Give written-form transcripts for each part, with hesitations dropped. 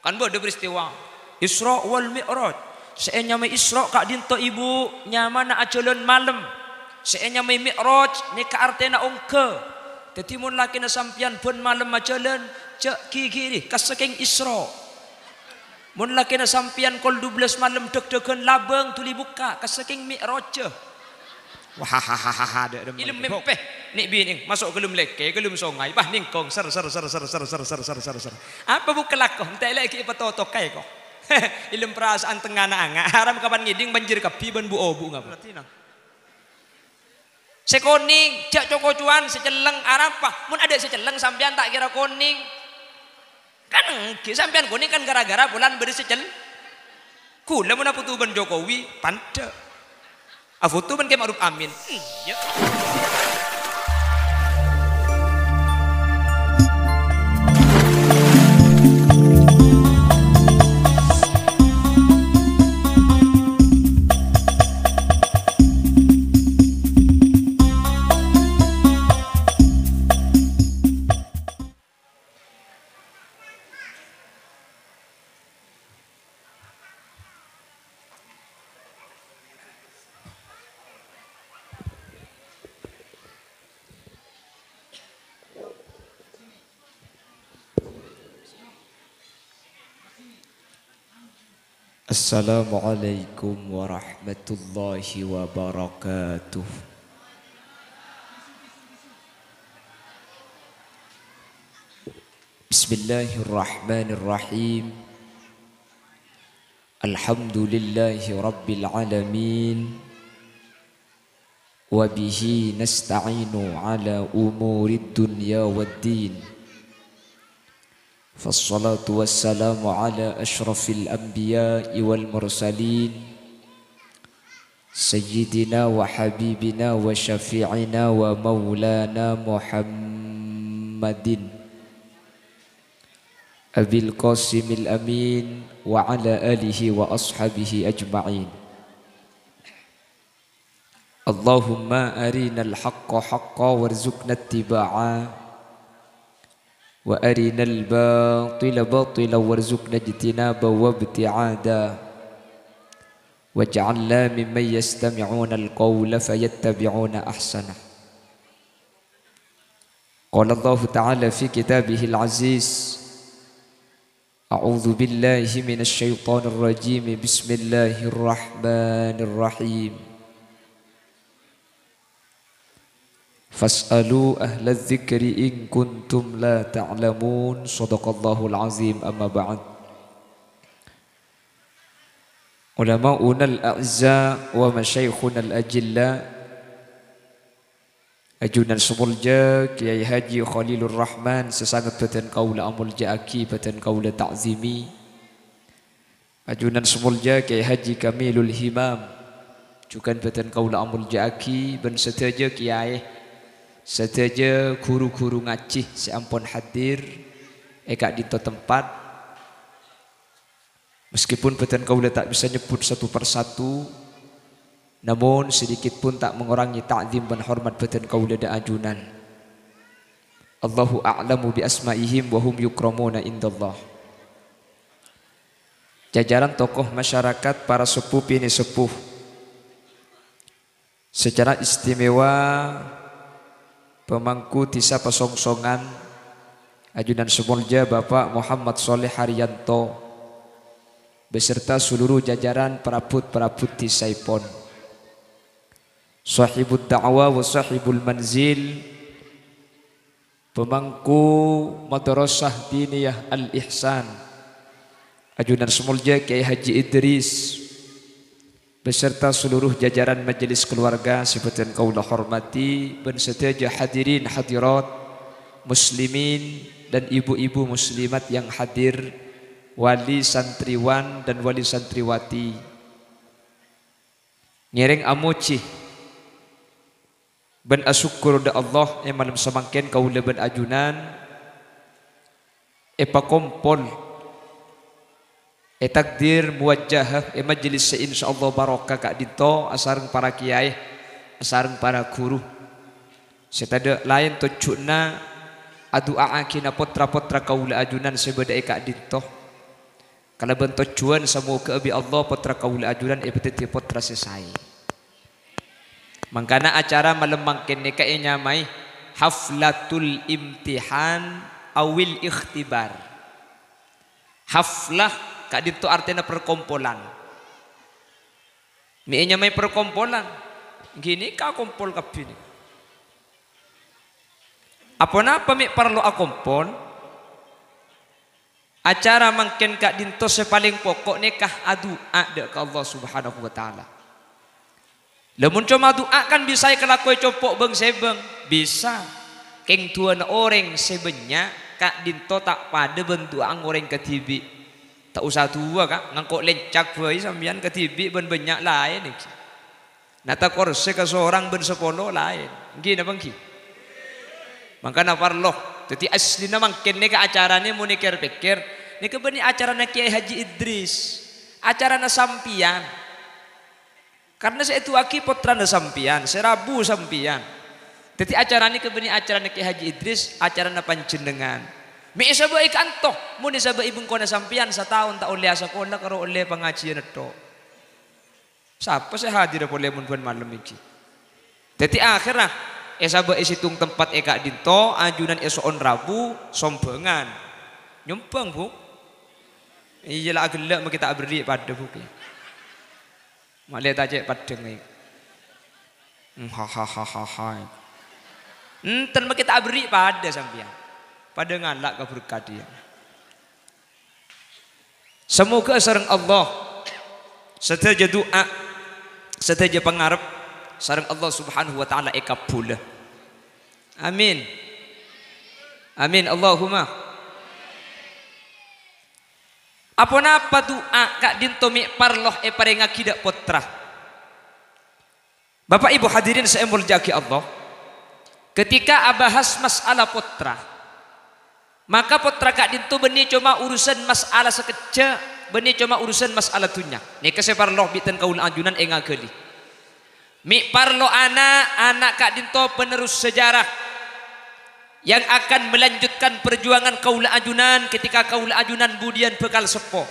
Kan ada peristiwa Isra wal Mi'raj. Seenya mai Isra kak dinto ibu nyamana aculun malam. Seenya mai Mi'raj ni ka artena ongke. Dadi mun laki na sampian pun malam aculun cek kiri kasaking Isra. Mun laki na sampian kol 12 malam deg-degan labeng tuli buka kasaking Mi'raj. Wah ilmu mempeh nik bining masuk gelum leke gelum songai bah ningkong ser apa buka lakoh entek lagi petotok kai kok ilmu perasaan tengana anga haram kapan ngiding banjir kapi ban bu obu ngapa sekoning jak coko cuan seceleng arapah mun ada seceleng sampean tak kira koning kan engke sampean koning kan gara-gara bulan beri secel kula mun putu ban Jokowi pande afoto ban ke Ma'ruf Amin. Iya. Assalamualaikum warahmatullahi wabarakatuh. Bismillahirrahmanirrahim. Alhamdulillahi rabbil alamin. Wa bihi nasta'inu ala umurid dunya waddin. فالصلاة والسلام على أشرف الأنبياء والمرسلين سيدنا وحبيبنا وشفيعنا ومولانا محمد أبي القاسم الأمين وعلى آله وأصحابه أجمعين اللهم أرنا الحق حقا وارزقنا اتباعه وأرنا الباطل باطلا وارزقنا اجتنابه وابتعادا واجعلنا ممن يستمعون القول فيتبعون أحسنه قال الله تعالى في كتابه العزيز أعوذ بالله من الشيطان الرجيم بسم الله الرحمن الرحيم Fas'alu ahla dzikri in kuntum la ta'lamun. Shadaqallahul azim. Amma ba'd. Ulama'una al-a'za wa masyayikhuna al-ajilla ajunan semulja Kiai Haji Khalilur Rahman sesangat batan kaula amulja aki batan kaula ta'zimi ajunan semulja Kiai Haji Kamilul Himam jukan batan kaula amulja aki ben setaja kiai setaja guru-guru ngacih seampun hadir ekak di tempat meskipun batan kaula tak bisa nyebut satu persatu namun sedikit pun tak mengurangi ta'zim dan hormat batan kaula da ajunan. Allahu a'lamu bi asma'ihim wa hum yukramuna indallah. Jajaran tokoh masyarakat para sepuh ini sepuh secara istimewa pemangku Tisa Pesongsongan ajunan semulja Bapak Muhammad Soleh Haryanto beserta seluruh jajaran perabot-perabot Tisaipon sahibud da'wa wa sahibul manzil pemangku Madrasah Diniyah Al-Ihsan ajunan semulja Kiai Haji Idris beserta seluruh jajaran majelis keluarga seperti kaulah hormati dan setiap hadirin hadirat muslimin dan ibu-ibu muslimat yang hadir, wali santriwan dan wali santriwati ngereng amuci ben asyukur da Allah yang malam semangken kaula ben ajunan epa kompol takdir muwajjah majelis insyaallah barokah kak dito asareng para kiai asareng para guru setada lain tujuana adu aakina potra-potra kaula ajunan sebeda kak dito Kalau bentuk tujuan semoga abi Allah putra kaula ajuran ibadati putra sesai. Mangkana acara malam mangkin ni kaya nyamai haflatul imtihan awil ikhtibar. Haflah kak dito artinya perkumpulan. Mi nyamai perkumpulan. Gini ka kumpul kabini. Apa napa mi perlu akumpul? Acara mungkin kak dinto sepaling pokok nikah adua dek ke Allah Subhanahu wa taala. Lamun cuma doa kan bisa kelakoi copok beng sebeng bisa. Keng tuan orang sebenya kak dinto tak pada bentuk orang ketibi. Tak usah tua kak ngangkok lencak bayi sambian ketibi ben banyak lain nih. Nata korse ke seorang ben sepolo lain. Gini bangki. Makanya parloh. Jadi asli na mungkin nih ke acara nih mau pikir nih kebeni acara na Kiai Haji Idris, acara na sampian. Karena saya itu aki putra na sampian, serabu sampian. Jadi acara nih kebeni acara na Kiai Haji Idris, acara na panjenengan. Mi isaba ikanto, mau isaba ibung ko na sampian sa taon ta oleh sekolah karo oleh pengajian itu. Siapa saya hadir boleh mun malam ini. Jadi akhirnya esaba isitung tempat eka dinto ajunan esoon rabu sombengan nyumpang bu iya lah gelak mau kita beri pada buku malah tajak pada ni hahaha enten mau kita beri pada sampian pada ngalak keberkah dia semoga sareng Allah seteja doa seteja pengarap sareng Allah Subhanahu wa taala kabul. Amin. Amin Allahumma. Apa napa doa kak dinto mi parloh paring akidah putra. Bapak Ibu hadirin saya muljaki Allah. Ketika abahas masalah putra, maka putra kak dinto beni cuma urusan masalah sekecil, beni cuma urusan masalah dunia. Nih kase parloh bitan kaul ajunan ngageli. Mi parlo anak kak dinto penerus sejarah yang akan melanjutkan perjuangan kaula ajunan ketika kaula ajunan budian bekal sepo.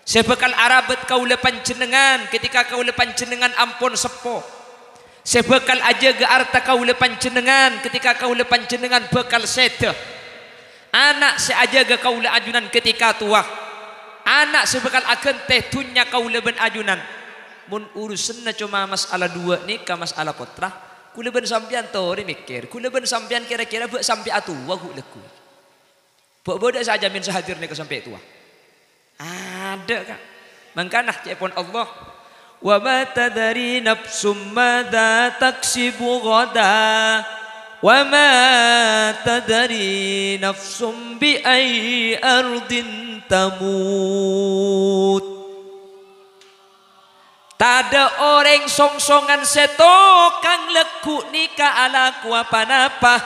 Sebekal arabet kaula panjenengan ketika kaula panjenengan ampun sepo. Sebekal aja ge arta kaula panjenengan ketika kaula panjenengan bekal sete. Anak seaja ge kaula ajunan ketika tua. Anak sebekal akan teh dunya kaula ben ajunan. Mun urusanna cuma masalah dua nikah masalah putra kula ben sampean tori mikir kula ben sampean kira-kira buat sampai atua ku leku buat bodoh saja min sehadir nikah sampai tua ada kak mangkana cepon Allah wa ma tadari nafsum madza taksibu ghada wa ma tadari nafsum bi ai ardin tamut. Tada orang songsongan seto kang leku nikah ala ku apa-apa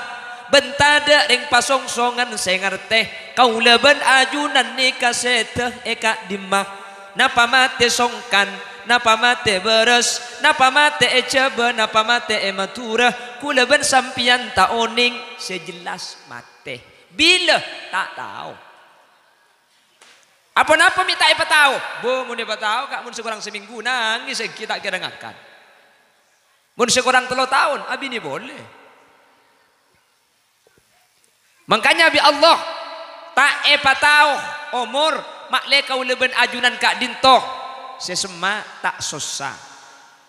bentada ring pasongsongan saya ngerteh kau leben ajunan nikah seteh eka dimah napa mate songkan napa mate beres napa mate ecebe napa mate ematura ku leben sampian ta oning sejelas mate bila tak tahu. Apa-apa minta apa tahu? Bu, mun apa tahu kak mun sekurang seminggu nangis kita kira ngakan. Mun sekurang 3 tahun, abi ini boleh. Makanya bi Allah tak apa tahu umur makle kau leben ajunan kak dinto sesema tak susah.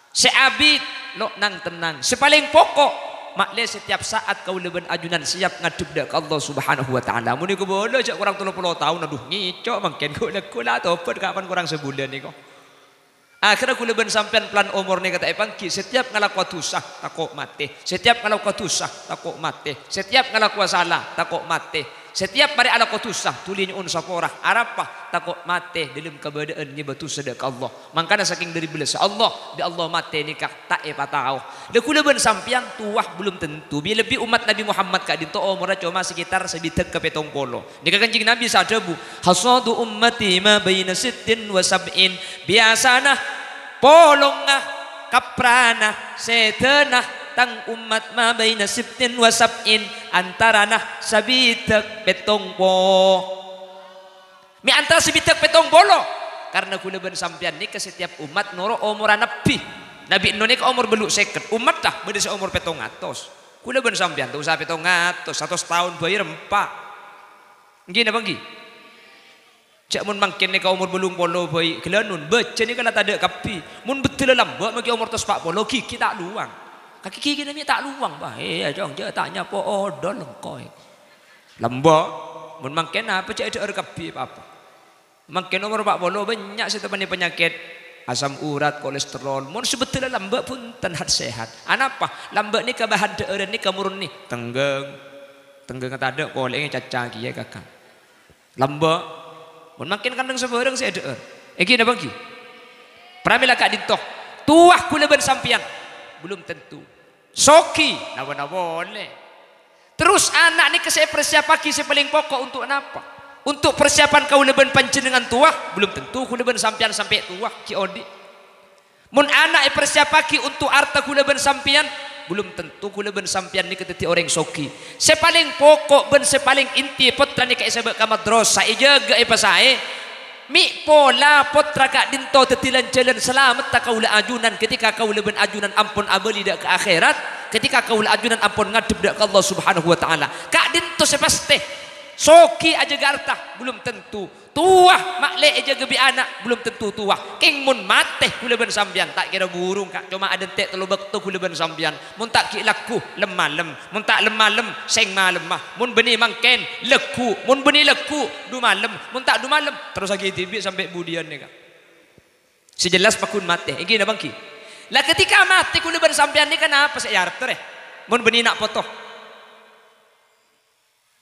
Seabid lo nang tenang. Sepaling pokok makle setiap saat kau leben ajunan siap ngadep dak Allah Subhanahu wa taala. Mun iku bodoh jak kurang 30 tahun aduh ngicok mangken kula topet kapan kurang sebulan niko. Akhirnya kula ben sampean plan umur nih kata pangki setiap ngalaku dosa takok mati. Setiap ngalaku dosa takok mati. Setiap ngalaku salah takok mati. Setiap hari ala dosa tulinya un saporah arapa takok mati dalam keberadaan nya batu sedek Allah. Makanya saking dari belas Allah bi Allah mati nikah tak tahu. Da kula ben sampean tuah belum tentu. Bi lebih umat Nabi Muhammad kak dinto umurnya cuma sekitar sebitek ke 70. Nikah kanjing Nabi sadebu hasadu ummati ma baina 60 wa 70. Biasana polongah kaprana setenah tang umat ma baina 60 wa 70 antarana sabitek 70. Mi antara sebitak petong bolo. Karena kula ben sampean ni ke setiap umat noro umuran nabi. Nabi Indonesia umur beluk seket. Umat dah beda seumur 700. Kula ben sampean tuh usah 700, 100 tahun bayar 4. Nggih napa nggih? Cak mun mangkin ni ka umur belum polo bayi gelanun baca ni kalau tak ada kapi mun betul lambak maki umur tos 40 kiki tak luang kaki kiki ni tak luang bah jong je tanya po odol lengkoi lambak mun mangkin apa cak ada kapi apa mangkin umur 40 banyak setepani penyakit asam urat kolesterol mun sebetulnya lambak pun tenhat sehat anapa lambak ni ka bahan deureun ni ka murun ni tenggeng tak ada koleng cacang kiye kakak lambak mun makin kandang sebarang saya deur. Eki napa ki? Pramila kak dintoh. Tuah kula ben sampian. Belum tentu. Soki nawa boleh. Terus anak ni ke saya persiapaki saya paling pokok untuk apa? Untuk persiapan kau leben panjenengan tuah belum tentu kula ben sampian sampai tuah ki odi. Mun anak persiapaki untuk harta kula ben sampian belum tentu kula ben sampian ni keteti orang soki. Sepaling pokok ben sepaling inti putra ni ka isabak ka madrasah ijaga pasae. Mi pola putra ka dinto tetilan jalan selamat ta kaula ajunan ketika kaula ben ajunan ampun abeli dak ke akhirat, ketika kaula ajunan ampun ngadep dak ke Allah Subhanahu wa taala. Ka dinto sepasti soki aja garta belum tentu. Tuah makle aja gebi anak belum tentu tuah. King mun mateh kula ben sampean tak kira burung kak cuma ada tek telu bektu kula ben sampean. Mun tak ki laku lemalem, mun tak lemalem seng malem mah. Mun beni mangken leku, mun beni leku du malem, mun tak du malem terus lagi tibik sampai budian ni kak. Sejelas pakun mateh. Iki na bangki. Lah ketika mati kula ben sampean ni kenapa saya arter mun beni nak foto.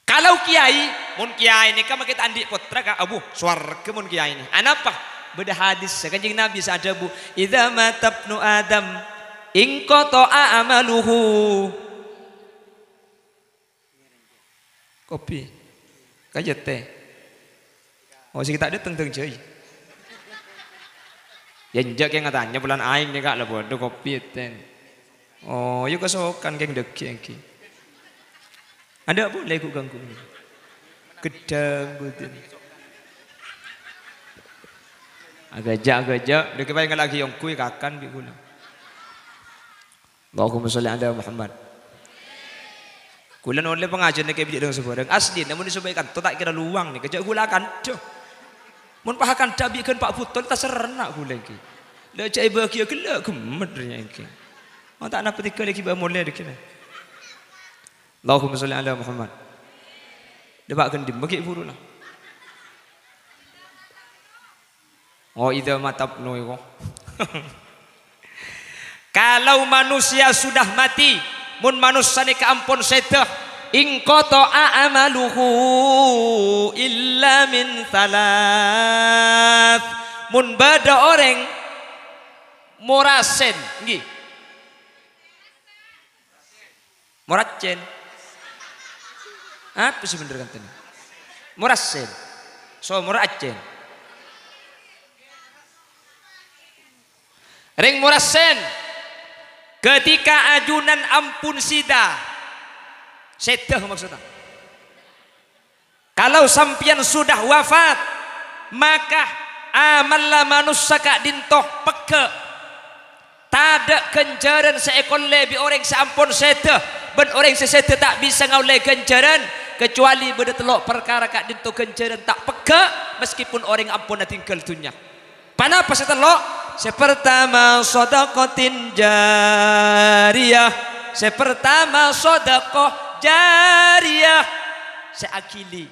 Kalau kiai, mun kiai ni kan kita andik putra ka abu swarga mun kiai ni. Anapa? Beda hadis kanjeng Nabi sadabu, idza matabnu Adam in qata'a amaluhu. Kopi. Kajet teh. Oh sing tak ada tentang cuy. Yenjak yang ngatanya bulan aing ni kak lah bodoh kopi ten. Oh, yuk kesokan geng deki engki. Ada boleh ku ganggu ni. Gedang betul. Agak-agak dia kebayang lagi yang kui kakan bi guna. Allahumma sholli ala Muhammad. Kulan oleh pengajian ni kebijak dengan sebarang asli namun disebaikan tu tak kira luang ni kejak gula kan tu. Mun pahakan dabikan Pak Putol tak serenak gula ki. Le cai bagi gelak gemednya ki. Oh tak nak petika lagi ba moleh dik ni. Allahumma sholli ala Muhammad. Debak gendim bagi buru lah. Oh idza matabnu yo. Kalau manusia sudah mati, mun manusia ni kaampun sedah, in qata'a amaluhu illa min thalath. Mun bada orang morasen, nggih. Moracen. Apa sih bener kan tadi? Morasen. So moracen. Ring morasen. Ketika ajunan ampun sida. Sedah maksudnya. Kalau sampian sudah wafat, maka amal manusia kak dintoh peke. Tada kenjaran seekor lebih orang seampun sedah. Ben orang sesedah tak bisa ngoleh kenjaran. Kecuali beda telok perkara kak dintoh kenjaran tak peke. Meskipun orang ampun tinggal dunia. Panapa setelok? Sepertama sodakotin jariyah. Sepertama sodakoh jariyah. Seakili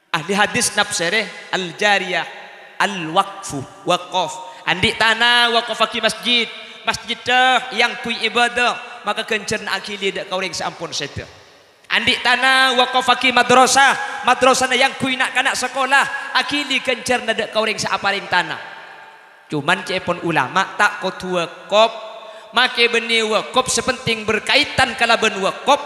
ahli hadis nafsere al jariyah al waqfu waqaf. Andik tanah waqafaki masjid. Masjid dah yang kui ibadah maka kencerna akili dak kau ring seampun seta. Andik tanah waqafaki madrasah. Madrasah yang kui nak kanak sekolah akili kencerna dak kau ring seaparing tanah. Cuman cepon ulama tak kotu wakop make benih wakop sepenting berkaitan kala ben wakop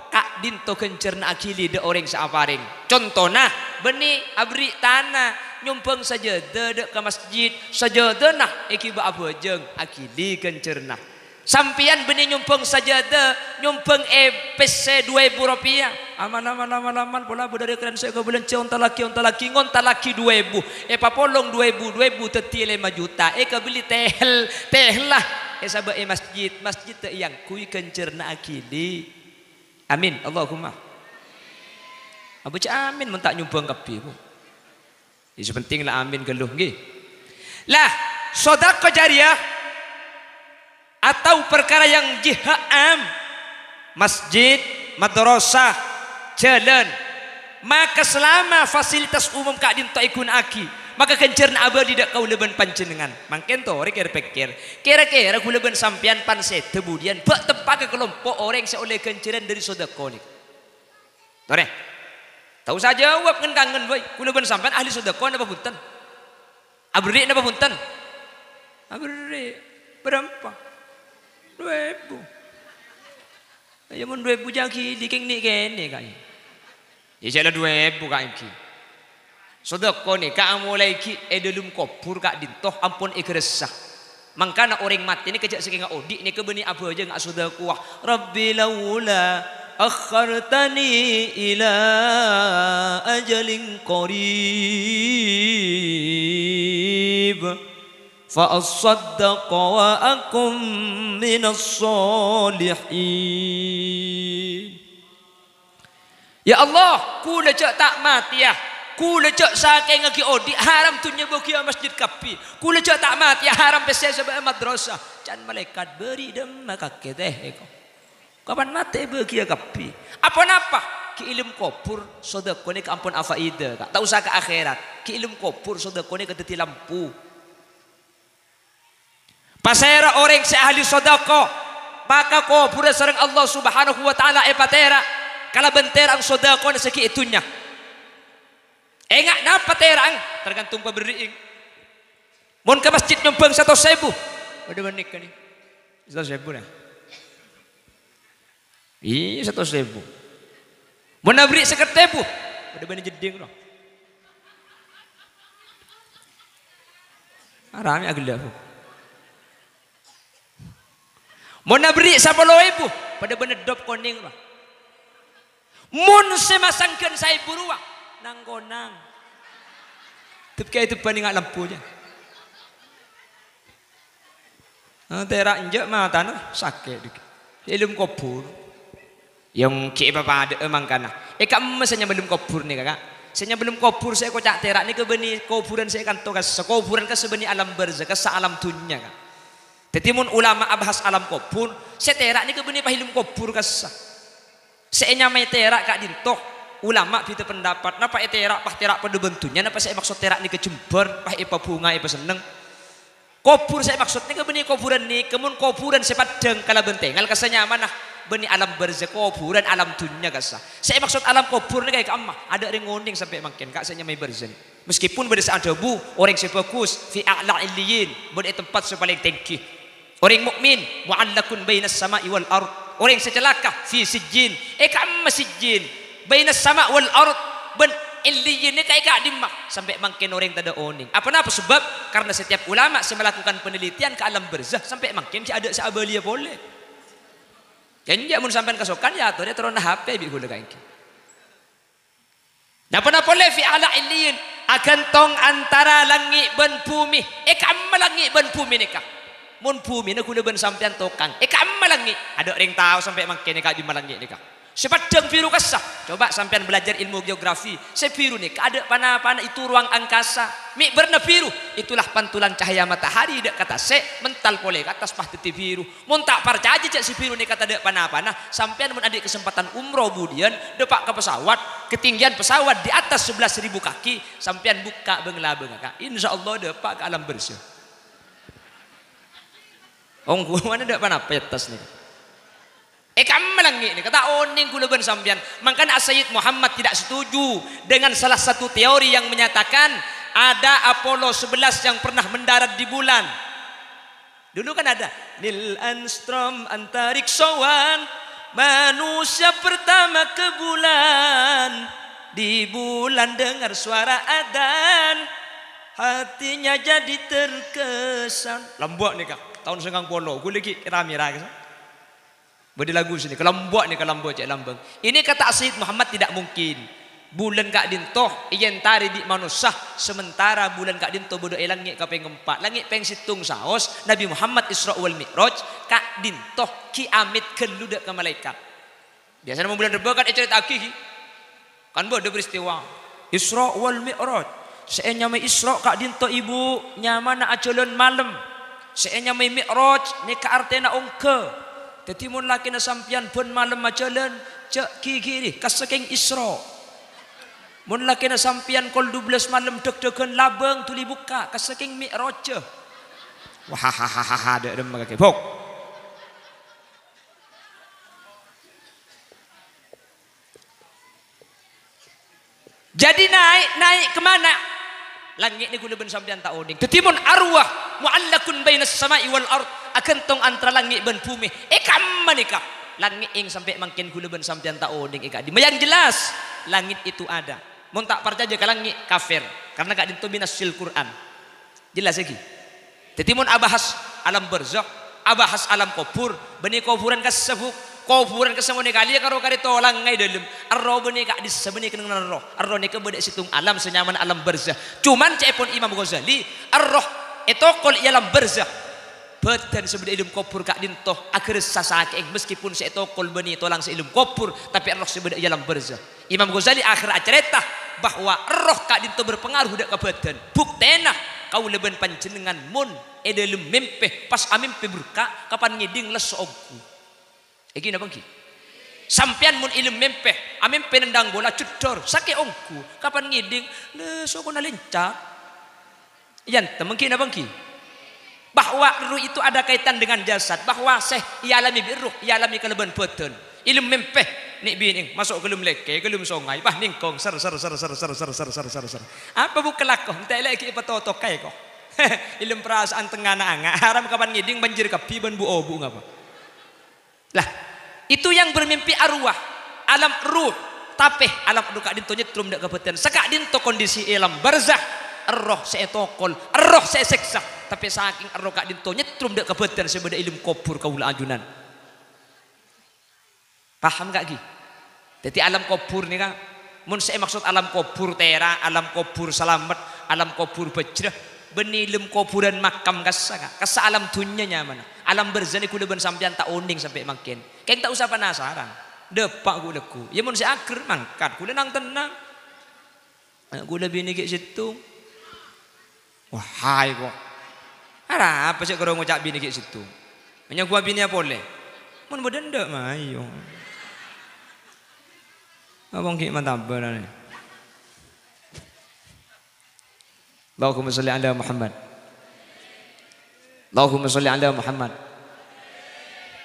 kak dinto kencerna akili de orang seaparing. Contohnya benih abri tanah nyumpeng saja de ke masjid saja de nah iki ba apa jeng akili kencerna. Sampian benih nyumpeng sajadah, nyumpeng PC 2.000 rupiah. Aman pola budaya keren saya kau bulan onta laki ngonta laki 2.000. Papolong 2.000 teti 5 juta. Kau beli teh lah. Sabak masjid yang kui kencerna akili. Amin. Allahumma. Abu amin mentak nyumbang kapi. Itu penting lah amin geluh nggih. Lah sedekah jariah atau perkara yang jihad masjid, madrasah, jalan, maka selama fasilitas umum kak dinto ikun aki, maka kencerna abadi dak kau leban panjenengan. Mangken to rek pikir kira-kira kula ben sampean pan kemudian bak tepak ke kelompok orang yang oleh kenceran dari sedekah ni. Tore. Tahu saja jawab kangen boy. Kula ben sampean ahli sedekah napa punten? Abri napa punten? Abri berapa? 2.000. Ya mun 2.000 jaki diking ni kene kaya. Ya jala 2.000 kaya ki. Sedekah ni ka mulai ki edelum kopur kak dintoh ampun ikresah. Mangkana orang mati ni kejak saking odik ni kebeni apa aja ngak sedekah. Rabbi laula akhartani ila ajalin qarib فَأَصَّدَّقَ وَأَكُنْ مِنَ الصَّالِحِينَ. Ya Allah, ku lecak tak mati ya. Ku lecak saking ngaki odik haram tunya bokia masjid kapi. Ku lecak tak mati ya haram pesen sebab madrasah. Can malaikat beri dem maka keteh eko. Kapan mati bokia kapi. Apa ki ilmu kopur sedekah ni ampun afaida kak. Tak usah ke akhirat. Ki ilmu kopur sedekah ni keteti lampu. Pasera orang seahli sedekah maka kopur sareng Allah Subhanahu wa taala patera kala benterang sedekah na seki itunya. Engak napa terang tergantung pemberiing. Mun ke masjid nyumbang 100.000. Ada menik kan ni. 100.000 dah. Iya 100.000. Mun beri 50.000. Ada benih jeding dah. Arami agila. Mun beri 10.000 pada bener dop koning lah. Mun semasangkan 1.000 ruang nang konang. Tapi itu paling ngak lampunya. Terak injak mata nah sakit dikit. Ilmu kubur. Yang ki bapa ada emang kana. Kamu mesenya belum kubur nih kakak. Saya belum kubur saya kocak terak nih ke beni kuburan saya kan tokas kuburan ke sebeni alam barzakh ke alam dunya kan. Tetimun ulama abahas alam kubur, seterak ni kebeni pahilum kubur kasah. Seenya mai terak kak dintoh ulama kita pendapat napa terak pah terak pada bentunya napa saya maksud terak ni kejember pah ipa bunga ipa seneng. Kubur saya maksud ni kebeni kuburan ni kemun kuburan sepadeng kala bentengal kasanya mana beni alam barzakh kuburan alam dunya kasah. Saya maksud alam kubur ni kayak amma ada ring ngoning sampai makin kak saya mai barzakh. Meskipun berdasar debu orang sebagus fi a'la illiyin berde tempat sepaling tinggi. Orang mukmin mu'allakun bainas sama'i wal ard. Orang secelaka fi sijjin. Kam sijjin bainas sama' wal ard. Ben illiyin ni kayak dimah sampai makin orang tak ada oning. Apa sebab? Karena setiap ulama melakukan penelitian ke alam barzakh sampai makin ada seabalia boleh. Kan dia mun sampean kasokan ya atau dia terona HP bi gula kain. Napa boleh fi ala illiyin akan tong antara langit ben bumi. Kam langit ben bumi ni kah? Mun bumi na kula ben sampean tokang. Malangi. Ada orang tahu sampai makin kak di malangi ni kak. Sepadang biru kasah. Coba sampean belajar ilmu geografi. Sebiru ni ada pana-pana itu ruang angkasa. Mi berna biru. Itulah pantulan cahaya matahari dak kata se mental pole ke atas pah teti biru. Mun tak percaya cak si biru ni kata dak pana-pana. Sampean mun ada kesempatan umroh budian depak ke pesawat, ketinggian pesawat di atas 11.000 kaki, sampean buka bengla kak. Insyaallah depak ke alam bersih. Gua mana dak pana petas nih. Kamu melangi nih kata oning kula ben sampean. Makanya Sayyid Muhammad tidak setuju dengan salah satu teori yang menyatakan ada Apollo 11 yang pernah mendarat di bulan. Dulu kan ada Neil Armstrong antariksawan manusia pertama ke bulan. Di bulan dengar suara adzan. hatinya jadi terkesan. Lombok nih kak, tahun 90, gue lagi rame lagi. Bodi lagu sini, ke Lombok nih, ke Lombok cek lambang. Ini kata Sayyid Muhammad tidak mungkin. Bulan kak dintoh, iyan tari di manusia. Sementara bulan kak dintoh bodoh langit kapeng 4, langit peng situng saos. Nabi Muhammad Isra wal Mi'raj kak dintoh ki amit keludak ke malaikat. Biasanya mau bulan reba kan cerita aki kan bodoh peristiwa Isra wal Mi'raj. Seenya mai Isra kak dintoh ibu nyamana aculun malam. Seenya mai Mi'raj ni ka artena ongke. Tetimun laki na sampian pun malam aculun cek kiri kasaking Isra. Mun laki na sampian kol 12 malam deg-degan labeng tuli buka kasaking Mi'raj. Wah ada magake bok. Jadi naik kemana? Langit ni gula ben sampian tak oding. Tetimun arwah muallakun bainas sama'i wal ard akan tong antara langit ben bumi. Kam manika langit ing sampai makin gula ben sampian tak oding ika. Yang jelas langit itu ada. Mun tak percaya ke langit kafir karena gak dintu binasil Quran. Jelas lagi. Tetimun abahas alam barzakh, abahas alam kubur, beni kuburan kasebuk, kuburan kesemone kali karo kari tolang ngai dalam. Arro beni kak disebeni kenang arro. Arro ni kebeda situng alam senyaman alam barzakh. Cuman cepon Imam Ghazali, arro etokol alam barzakh. Betan sebeda ilmu kubur kak dintoh akhir sasake meskipun seetokol beni tolang seilmu kubur tapi arro sebeda alam barzakh. Imam Ghazali akhir acerita bahwa roh kak dinto berpengaruh dak ke badan. Buktena kau leben panjenengan mun edelem mimpi pas amimpi berka kapan ngiding les ogku. Iki napa ki? Sampean mun ilmu mimpi amimpi nendang bola cedor sake ongku kapan ngiding le soko nalinca. Yan temengki napa ki? Bahwa ruh itu ada kaitan dengan jasad, bahwa seh ialami biruh ialami keleban badan. Ilmu mimpi nik bining masuk gelum leke gelum songai bah ningkong ser. Apa bukan lakoh entek lagi petotok kae kok. Ilmu perasaan tengah anga haram kapan ngiding banjir kapi ban bu obu ngapa. Lah itu yang bermimpi arwah alam ruh tapi alam duka dinto nyetrum dak kebetulan sekak dinto kondisi alam barzakh roh seetokol roh seseksa tapi saking roh kak dinto nyetrum dak kebetulan sebeda ilmu kubur kaula ajunan. Paham gak Ki? Jadi alam kubur nih kan, mun saya maksud alam kubur tera, alam kubur selamat, alam kubur bejrah, benilem kuburan makam kasa alam dunia nyaman, alam berzani kuda ben sampean tak unding sampai makin, kayak tak usah penasaran, depak kuda ku, ya mun saya akhir mangkat, kuda nang tenang, kuda bini kayak situ, wah hai kok, ada apa sih kalau ngucap bini kayak situ, hanya gua bini apa boleh, mun bedenda mayo. Abang ki mantap benar. Allahumma sholli ala Muhammad. Allahumma sholli ala Muhammad.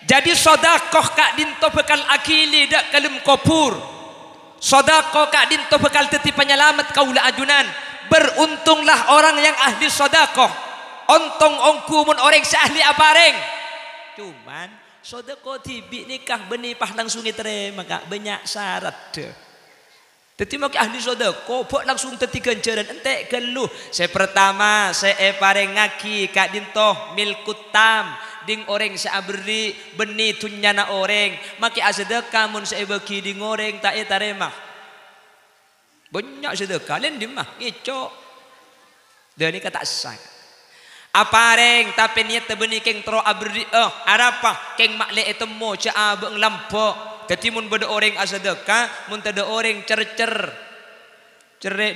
Jadi sedekah kak dinto bekal akili dak kalem kubur. Sedekah kak dinto bekal teti penyelamat kaula ajunan. Beruntunglah orang yang ahli sedekah. Ontong ongku mun orang seahli apareng. Cuman sedekah tibi nikah benipah langsung diterima kak banyak syarat deh. Jadi mak ahli sedekah pok langsung teti ganjaran entek geluh. Saya pertama saya pareng ngaki kak dintoh milkutam ding orang saya beri beni tunyana orang maki sedekah mun saya bagi ding orang tak terima. Banyak sedekah lain dimah ngicok. Dan ini kata sah. Apareng tapi niat tebeni keng tro abri arapa keng makle etemo ca abeng lampok dadi mun beda orang asedekah mun tada orang cerek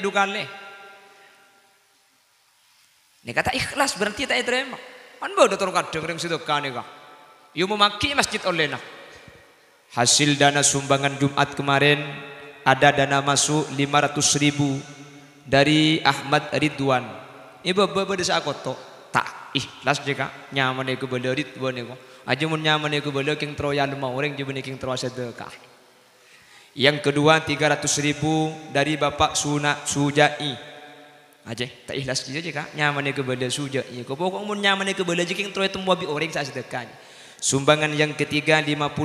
dukale ini kata ikhlas berarti tak terima kan bodo tro kadang ring sedekah nih kak yo memaki masjid oleh nak hasil dana sumbangan Jumat kemarin ada dana masuk 500.000 dari Ahmad Ridwan ibu desa kotok tak ikhlas jika nyaman ke belerit bone ko aja mun nyaman ke bele king troya lima orang je bene king troya sedekah. Yang kedua 300.000 dari Bapak Sujai aja tak ikhlas je jika nyaman ke bele Sujai ko pokok mun nyaman ke bele je king troya temu abi orang sak sedekah. Sumbangan yang ketiga 50.000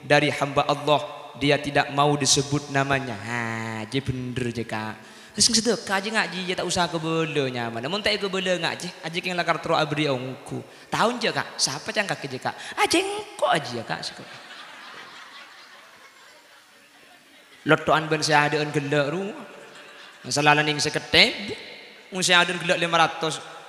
dari hamba Allah dia tidak mau disebut namanya. Ha je bener jika Sing sedekah aja ngaji je tak usah kebele nyaman. Namun tak kebele ngaji, aja yang lakar tro abri ongku. Tahun je Kak, siapa cang kak je Kak? Aja engko aja Kak. Lotoan ben seadeun gelek ru. Masalah ning seketep, mun seadeun gelek 500.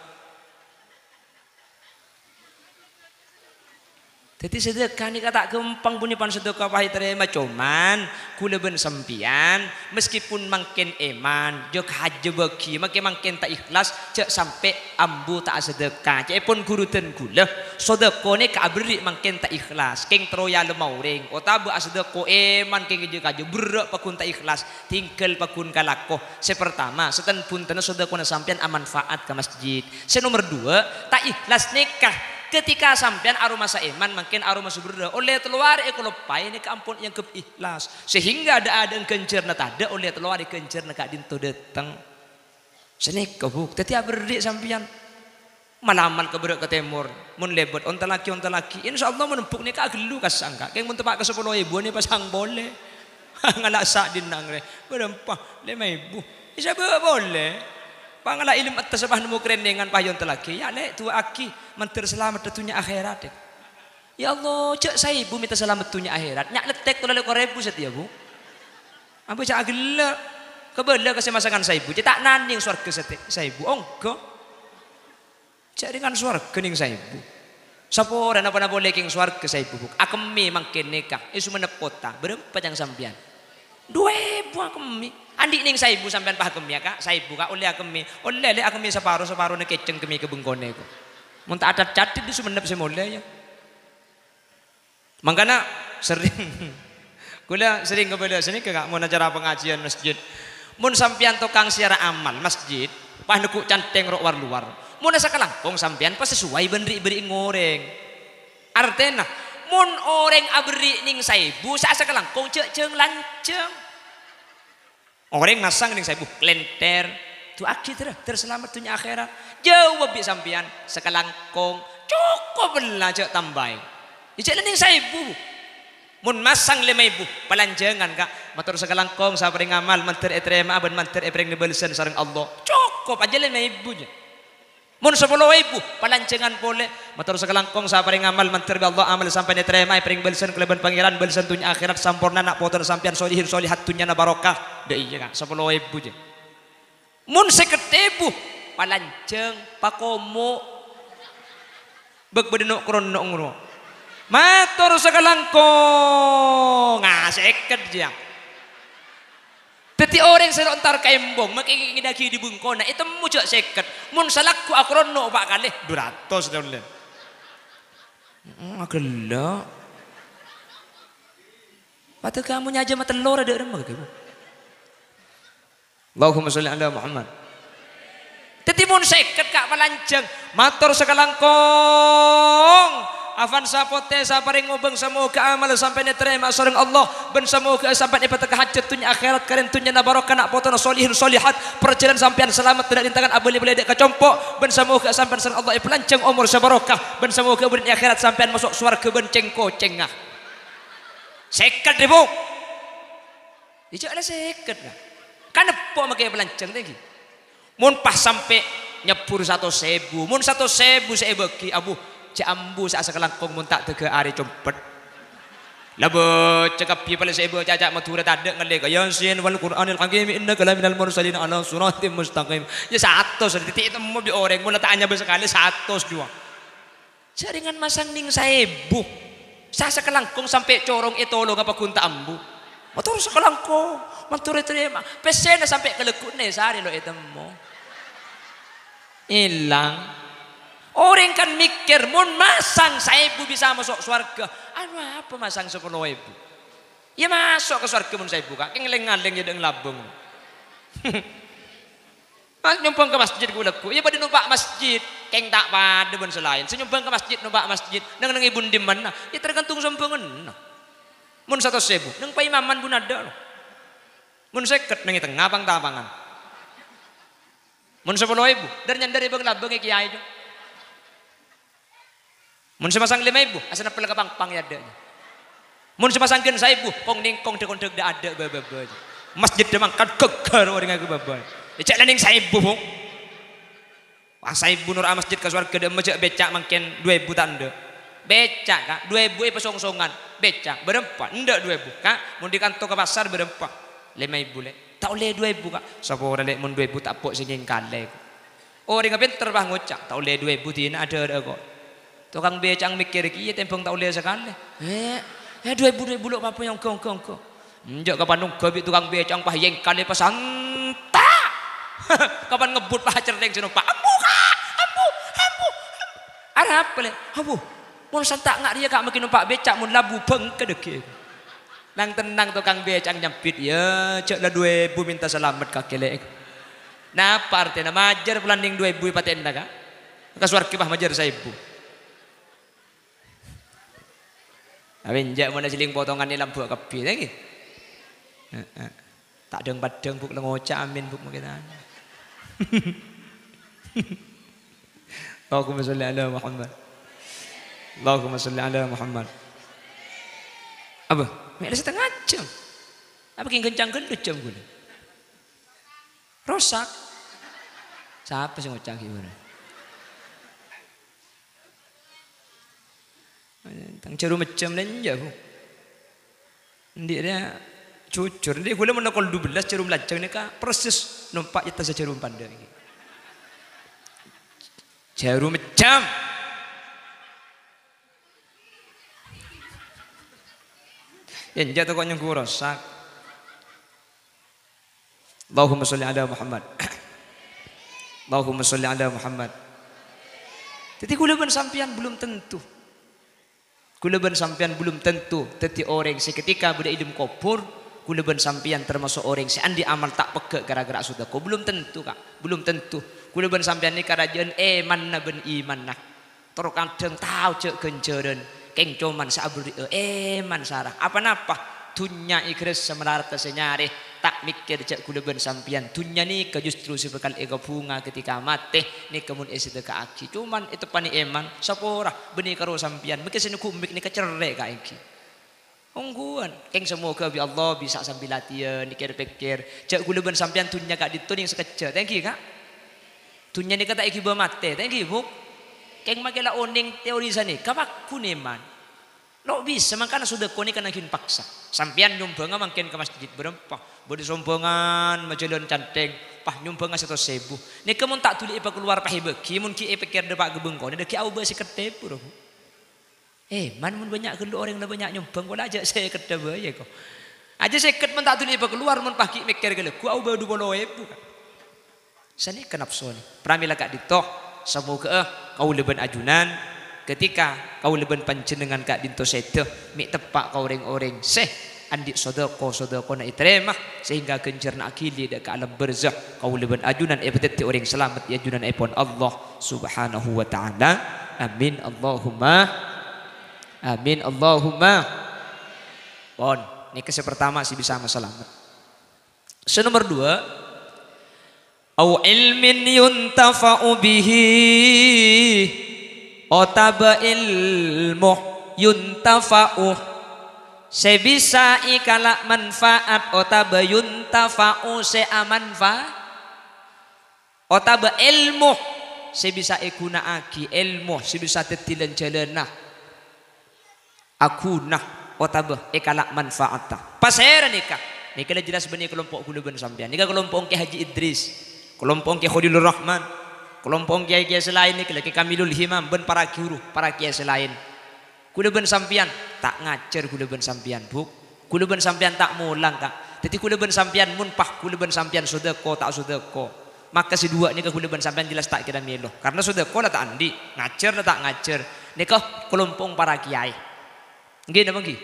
Jadi sedekah ni kata gempang punya pan sedekah pahit terima cuman kula ben sempian meskipun makin eman jok haja bagi makin tak ikhlas cek sampai ambu tak sedekah cek pun gurutan kula sedekah ni kabri makin tak ikhlas keng troya lemau ring ota bu sedekah eman keng je kaje berak pakun tak ikhlas tinggal pakun kalakoh sepertama seten punten sedekah na sampean amanfaat ke masjid senomor 2 tak ikhlas nikah ketika sampean aroma saiman makin aroma suburda oleh teluar ekolopai ini keampun yang keikhlas sehingga ada kencerna tada oleh teluar kencerna kak dinto deteng senik kebuk tetiap berdik sampean malaman keberak ke timur mun lebet onta laki insyaallah menempuk ni kak gelu kasangka keng mun tepak ke 10.000 ni pasang boleh ngalak sak dinang re berempah 5.000 bisa boleh pangala ilmu atas sebah nemu kerendengan payon telaki ya lek tua aki mentir selamat dunia akhirat ya Allah cek saya ibu minta selamat dunia akhirat nyak letek tolak 2.000 setia bu apa cak agela kebela kasih masakan saya ibu cek tak nanding surga setia saya ibu ongko cek dengan surga ning saya ibu saporan apa boleh king surga saya ibu akemi makin nikah isu menep kota berapa yang sampean 2.000 akemi andi ning saibu sampean pah kemi Kak saibu Kak oleh akemi oleh lek akemi separo ne keceng kemi kebengkone ku mun tak ada catit di sumenep semole ya mangkana sering kula sering kepada sini Kak mun acara pengajian masjid mun sampean tukang siara amal masjid pah neku canteng rok war luar mun sakalangkong sampean pas sesuai beri ngoreng artena mun orang abri ning saibu sa sakalangkong ceng lanceng orang nasang ning saibu lenter tu akhir terselamat dunia akhirat jauh bi sampean sekalangkong cukup lah cek tambai ijek ning saibu mun masang 5.000 palanjengan Kak matur sekalangkong saparing ngamal mantir etrema aben mantir epreng dibelsen sareng Allah cukup aja 5.000 je mun 10.000 palancengan boleh matur sekalangkong saparing ngamal mantir bi Allah amal sampai diterima epring belsen keleban pangeran belsen dunia akhirat sampurna nak poton sampean solihin solihat dunia na barokah de iya Kak 10.000 je mun 50.000 palanceng pakomo beg bedenok krono ngono matur sekalangkong ngaseket je teti orang saya entar kembong makin ngidaki di bungkona itu mujak seket mun salakku akrono pak kali 200 dolen agela patut kamu nyaja mata telur ada remah ke Allahumma sholli ala Muhammad teti mun seket Kak palanceng matur sekalangkong afan sapote saparing ngobeng semoga amal sampai diterima sareng Allah ben semoga sampai dapat hajat dunia akhirat karen dunia na barokah nak potona solihin solihat perjalanan sampean selamat tidak rintangan abeli beli dek kecompok ben semoga sampean sareng Allah pelanceng umur sebarokah ben semoga dunia akhirat sampean masuk surga ben cengko cengah seket ribu ijak lah seket lah kan apa makai pelanceng tinggi mun pas sampai nyepur 1.000 mun 1.000 saya bagi abu cek ambu saat sekelangkong mun tak tege ari compet labo cekap pi pala sebo cacak matura tadek ngale kaya sin wal qur'anil hakim innaka laminal mursalin ala siratim mustaqim ya 100 titik temu bi orang mun tak hanya sekali 102 jaringan masang ning 1.000 sa sekelangkong sampai corong etolo ngapa kunta ambu motor sekelangkong matur terima pesena sampai kelekune sari lo etemo ilang orang kan mikir mun masang 1.000 bisa masuk surga anu apa masang 10.000 ya masuk ke surga mun 1.000 Kak ngeleng-ngeleng ya deng labung mas nyumbang ke masjid kuleku ya pada numpak masjid keng tak pada ben selain senyumbang ke masjid numpak masjid nang nang ibun di mana ya tergantung sumbangan mun 100.000 nang paimaman pun ada mun 50 nang tengah pang tapangan mun 10.000 dari nyandari bang labung kiai itu mun semasang 5.000 asana pelaka pang ya ada mun semasang gen 1.000 kong ningkong dekon dek ada bebe Masjid demang kan geger orang aku babay. Cek laning saibu bung. Wah saibu nur masjid ke swarga de mejek becak mangken 2000 tanda. Becak kak 2000 pesong-songan becak berempat ndak 2000 kak mun di kantor ke pasar berempat 5.000 lek tak oleh 2.000 kak sapa ora lek mun 2.000 tak pok sing kale orang pinter bah ngocak tak oleh 2.000 dina ada kok tukang becak mikir iki tembong tak oleh sekali 2.000 lho apa yang gong njak kapan gawe tukang becak pah yang kali pasanta kapan ngebut pah cereng seno pak ambu arep lek ambu mun santak ngak dia kak makin numpak becak mun labu beng kedeke nang tenang tukang becak nyempit ya cek lah 2.000 minta selamat kak kelek nah parte na majar pelanding 2.000 paten kak kaswarga bah majar 1.000 Awin jak mana siling potongan ni lampu kapi lagi. Tak deng padeng buk lengoca amin buk makin. Allahumma sholli ala Muhammad. Allahumma sholli ala Muhammad. Apa? Mek setengah jam. Apa king kencang gendut jam gue. Rosak. Siapa sih ngocak gimana? Tang ceru macam lenja bu. Dia jujur dia gula menakol 12 ceru melajang ni kah proses nampak jatah ceru pandai. Ceru macam. Yang jatuh kau nyunggu rosak. Allahumma sholli ala Muhammad. Allahumma sholli ala Muhammad. Jadi kulaban sampian belum tentu. Kulaban sampian belum tentu. Teti orang seketika beda idem kopur. Kulaban sampian termasuk orang seandi amal tak peke gara-gara sudah kau belum tentu kak. Belum tentu. Kulaban sampian ni kerajaan man na ben iman nak. Terus kadang tahu cek kenceran. Keng cuman saabur man sarah. Apa-apa. Tunya ikhlas semelarta senyare tak mikir cek kulaban sampian tunya ni ke justru sebekal ego bunga ketika mati ni kemun esite ka aki cuman itu pani eman sapora beni karo sampian mungkin sini kumik ni kecerek ka iki ungguan keng semoga bi Allah bisa sambil latihan pikir-pikir cek kulaban sampian tunya kak dituning sekecil thank you kak tunya ni kata iki ba mati thank you bu keng makela oning teori sani kapak kuneman lo bisa makanya sudah koni kena kin paksa sampian nyumbang makin ke masjid berempah bodi sombongan majalon canteng pah nyumbang 100.000 ni kamu tak tuli ipa keluar pahi beki mun ki pikir depak gebengko ni deki au besi ketep bro man mun banyak gelo orang banyak nyumbang wala aja saya kedep ya kok aja saya ket mun tak tuli ipa keluar mun pah ki mikir gelo ku au ba 20.000 sani kenapa ni pramila kak ditok semoga kau leban ajunan ketika kau leban panjenengan kak dinto sete mik tepak kau orang-orang seh andik sodako na iteremah sehingga gencerna akili dak alam barzakh kau leban ajunan ebeteti orang selamat ya ajunan epon Allah subhanahu wa ta'ala amin Allahumma pon ini kese pertama sih bisa selamat senomor 2 au ilmin yuntafa'u bihi otaba ilmu yuntafa'u sebisa ikala manfaat otaba yuntafa'u seamanfa otaba ilmu sebisa ikuna aki ilmu sebisa tetilan jalana akuna otaba ikala manfaata pasera nikah nikah jelas benih kelompok kuluban sampean nikah kelompok ke Haji Idris kelompok ke Khalilur Rahman kelompok kiai-kiai selain ni lagi Kamilul Himam ben para guru para kiai selain kulaban sampian tak ngajar kulaban sampian bu kulaban sampian tak mulang kak jadi kulaban sampian mun pah kulaban sampian sedekah tak sedekah maka si dua ni ke kulaban sampian jelas tak kira melo karena sedekah lah tak andi ngajar lah tak ngajar ni ke kelompok para kiai nggih napa nggih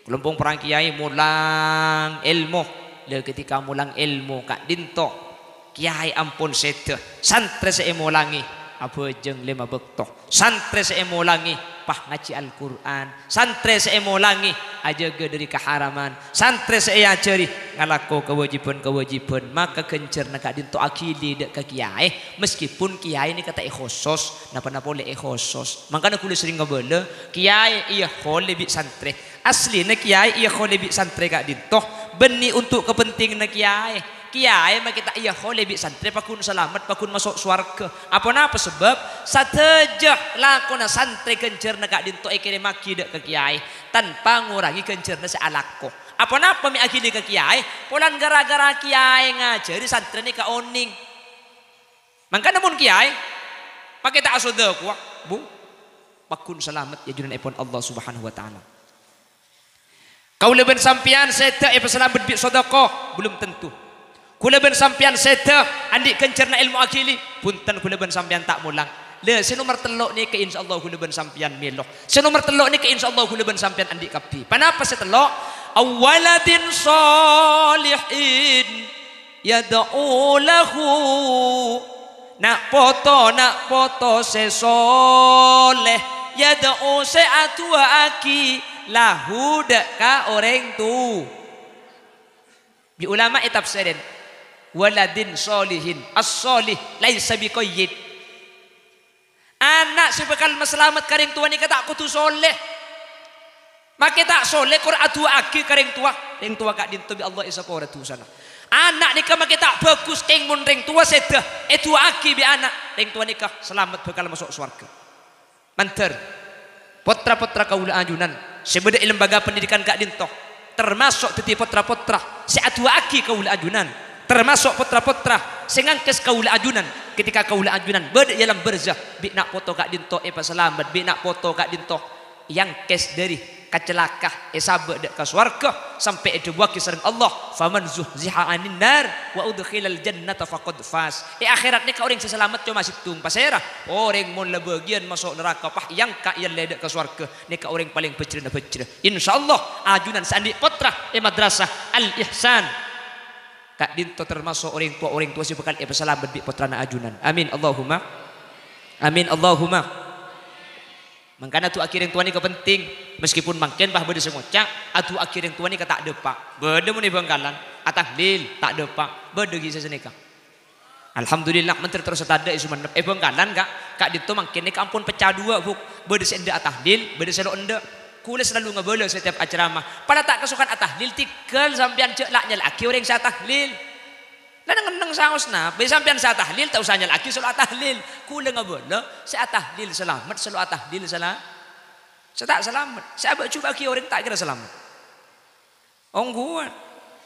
kelompok para kiai mulang ilmu le ketika mulang ilmu kak dinto kiai ampun sete santri seemolangi apa jeng 5 bektoh santri seemolangi pah ngaji Al-Quran santri seemolangi ajaga dari keharaman santri seajari ngalako kewajiban maka kencer nak dinto akili dek ke kiai meskipun kiai ni kata khusus napa boleh khusus makanya kulit sering ngobele kiai iya boleh bi santri asli ni kiai iya boleh bi santri kak dinto beni untuk kepentingan kiai. Kiai mah kita iya boleh bi santri pakun selamat pakun masuk surga. Apa sebab satejah lakona santri kencerna kak dinto ekere maki dek ke kiai tanpa ngurangi kencerna sealako. Apa mi akili ke kiai polan gara-gara kiai ngajari santri ni ka oning. Mangka namun kiai pakai tak asodek wah bu pakun selamat ya junan epon Allah Subhanahu wa taala. Kau leben sampian seta selamat bi sedekah belum tentu. Kula ben sampean seta andik kencerna ilmu akili punten kula ben sampean tak mulang. Le nomor telok ni ke insyaallah kula ben sampean melok. Nomor telok ni ke insyaallah kula ben sampean andik kapi. Panapa setelok? Awaladin salihin yad'u lahu. Nak foto se soleh yad'u se atua aki lahu deka orang tu. Bi ulama tafsirin waladin solihin as-solih laisa biqayyid. Anak si bekal maselamat karing tua ni kata aku tu soleh. Maka tak soleh kur atu aki karing tua. Ring tua kak dinto bi Allah isa ko ratu sana. Anak nikah maka tak bagus keng mun ring tua sedah. Itu aki bi anak ring tua nikah selamat bekal masuk surga. Manter. Potra-potra kaula ajunan sebeda lembaga pendidikan kak dinto. Termasuk titi potra-potra si atu aki kaula ajunan. Termasuk potra-potra sengangkes kaula ajunan ketika kaula ajunan beda dalam berzah bi nak foto kak dinto selamat bi nak foto kak dinto yang kes dari kacelaka sabe dek ka swarga sampai itu buah kisah Allah faman zuhziha anin nar wa udkhilal jannata faqad faz. Akhirat ni ka orang selamat cuma situng pasera orang mun lebagian masuk neraka pah yang ka yang ledek ka swarga ni ka orang paling pecrena insyaallah ajunan sandi potra madrasah Al Ihsan kak dinto termasuk orang tua si bekal selamat bi putrana ajunan. Amin Allahumma. Amin Allahumma. Mangkana tu akhir yang tua ni kepenting meskipun mangken bah beda sengocak atu akhir yang tua ni tak depak beda mun bangkalan atahlil tak depak beda gi seseneka. Alhamdulillah menteri terus tada isu mendep bangkalan kak dinto mangken ni ampun pecah dua buk beda senda atahlil beda selo enda. Kula selalu ngebela setiap ceramah. Pada tak kesukaan atahlil tikel sampean cek laknya laki orang saya tahlil. Lah ngeneng saosna, be sampean saya tahlil tak usah nyalaki selalu atahlil. Kula ngebela saya tahlil selamat selalu atahlil salah. Saya tak selamat. Saya coba ki orang tak kira selamat. Ongguan.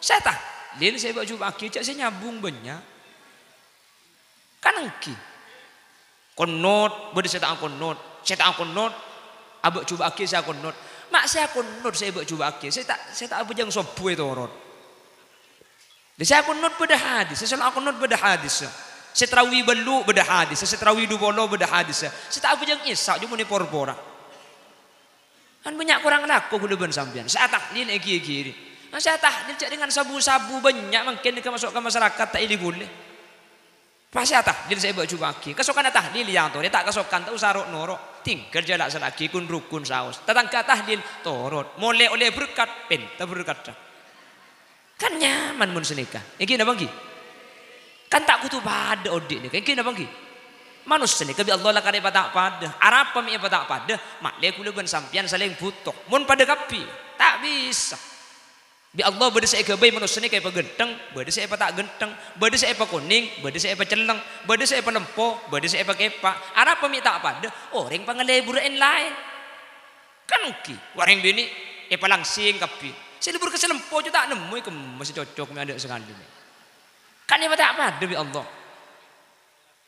Saya tahlil saya coba ki cek saya nyambung banyak. Kan engki. Konot, bede saya tak konot. Saya tak konot. Abak coba aki saya konot. Mak saya konot saya abak coba aki. Saya tak apa jang sobu itu orang. Saya konot pada hadis. Saya selalu konot pada hadis. Saya terawih belu pada hadis. Saya terawih dubolo pada hadis. Saya tak apa jang isak cuma ni por-pora. Kan banyak kurang laku kuda ben sampean. Saya tahlil egi-egi. Saya tahlil cak dengan sabu-sabu banyak mungkin masuk ke masyarakat tak ini boleh. Pasti tahlil saya buat coba aki. Kesokan tahlil yang tu dia tak kesokan tak usah rok norok. Tinggal jalan selagi kun rukun saus. Tetangga tahlil torot. Mulai oleh berkat penta berkat. Kan nyaman mun senika. Iki na bangki. Kan tak kutu pada odik ni. Iki na bangki. Manusia ni kebi Allah lah kare tak pada. Arab mi tak pada. Mak le kula ben sampean saling butuh. Mun pada kapi tak bisa. Bi Allah beda saya kebai manusia ni kayak genteng, beda saya tak genteng, beda saya kuning, beda saya celeng, beda saya lempo, beda saya kepak. Arab mi tak pada. Orang pangaleburan lain. Kan ki, orang bini langsing kapi. Saya libur ke selempo je tak nemu ke masih cocok mi ada sekali ni. Kan dia tak pada bi Allah.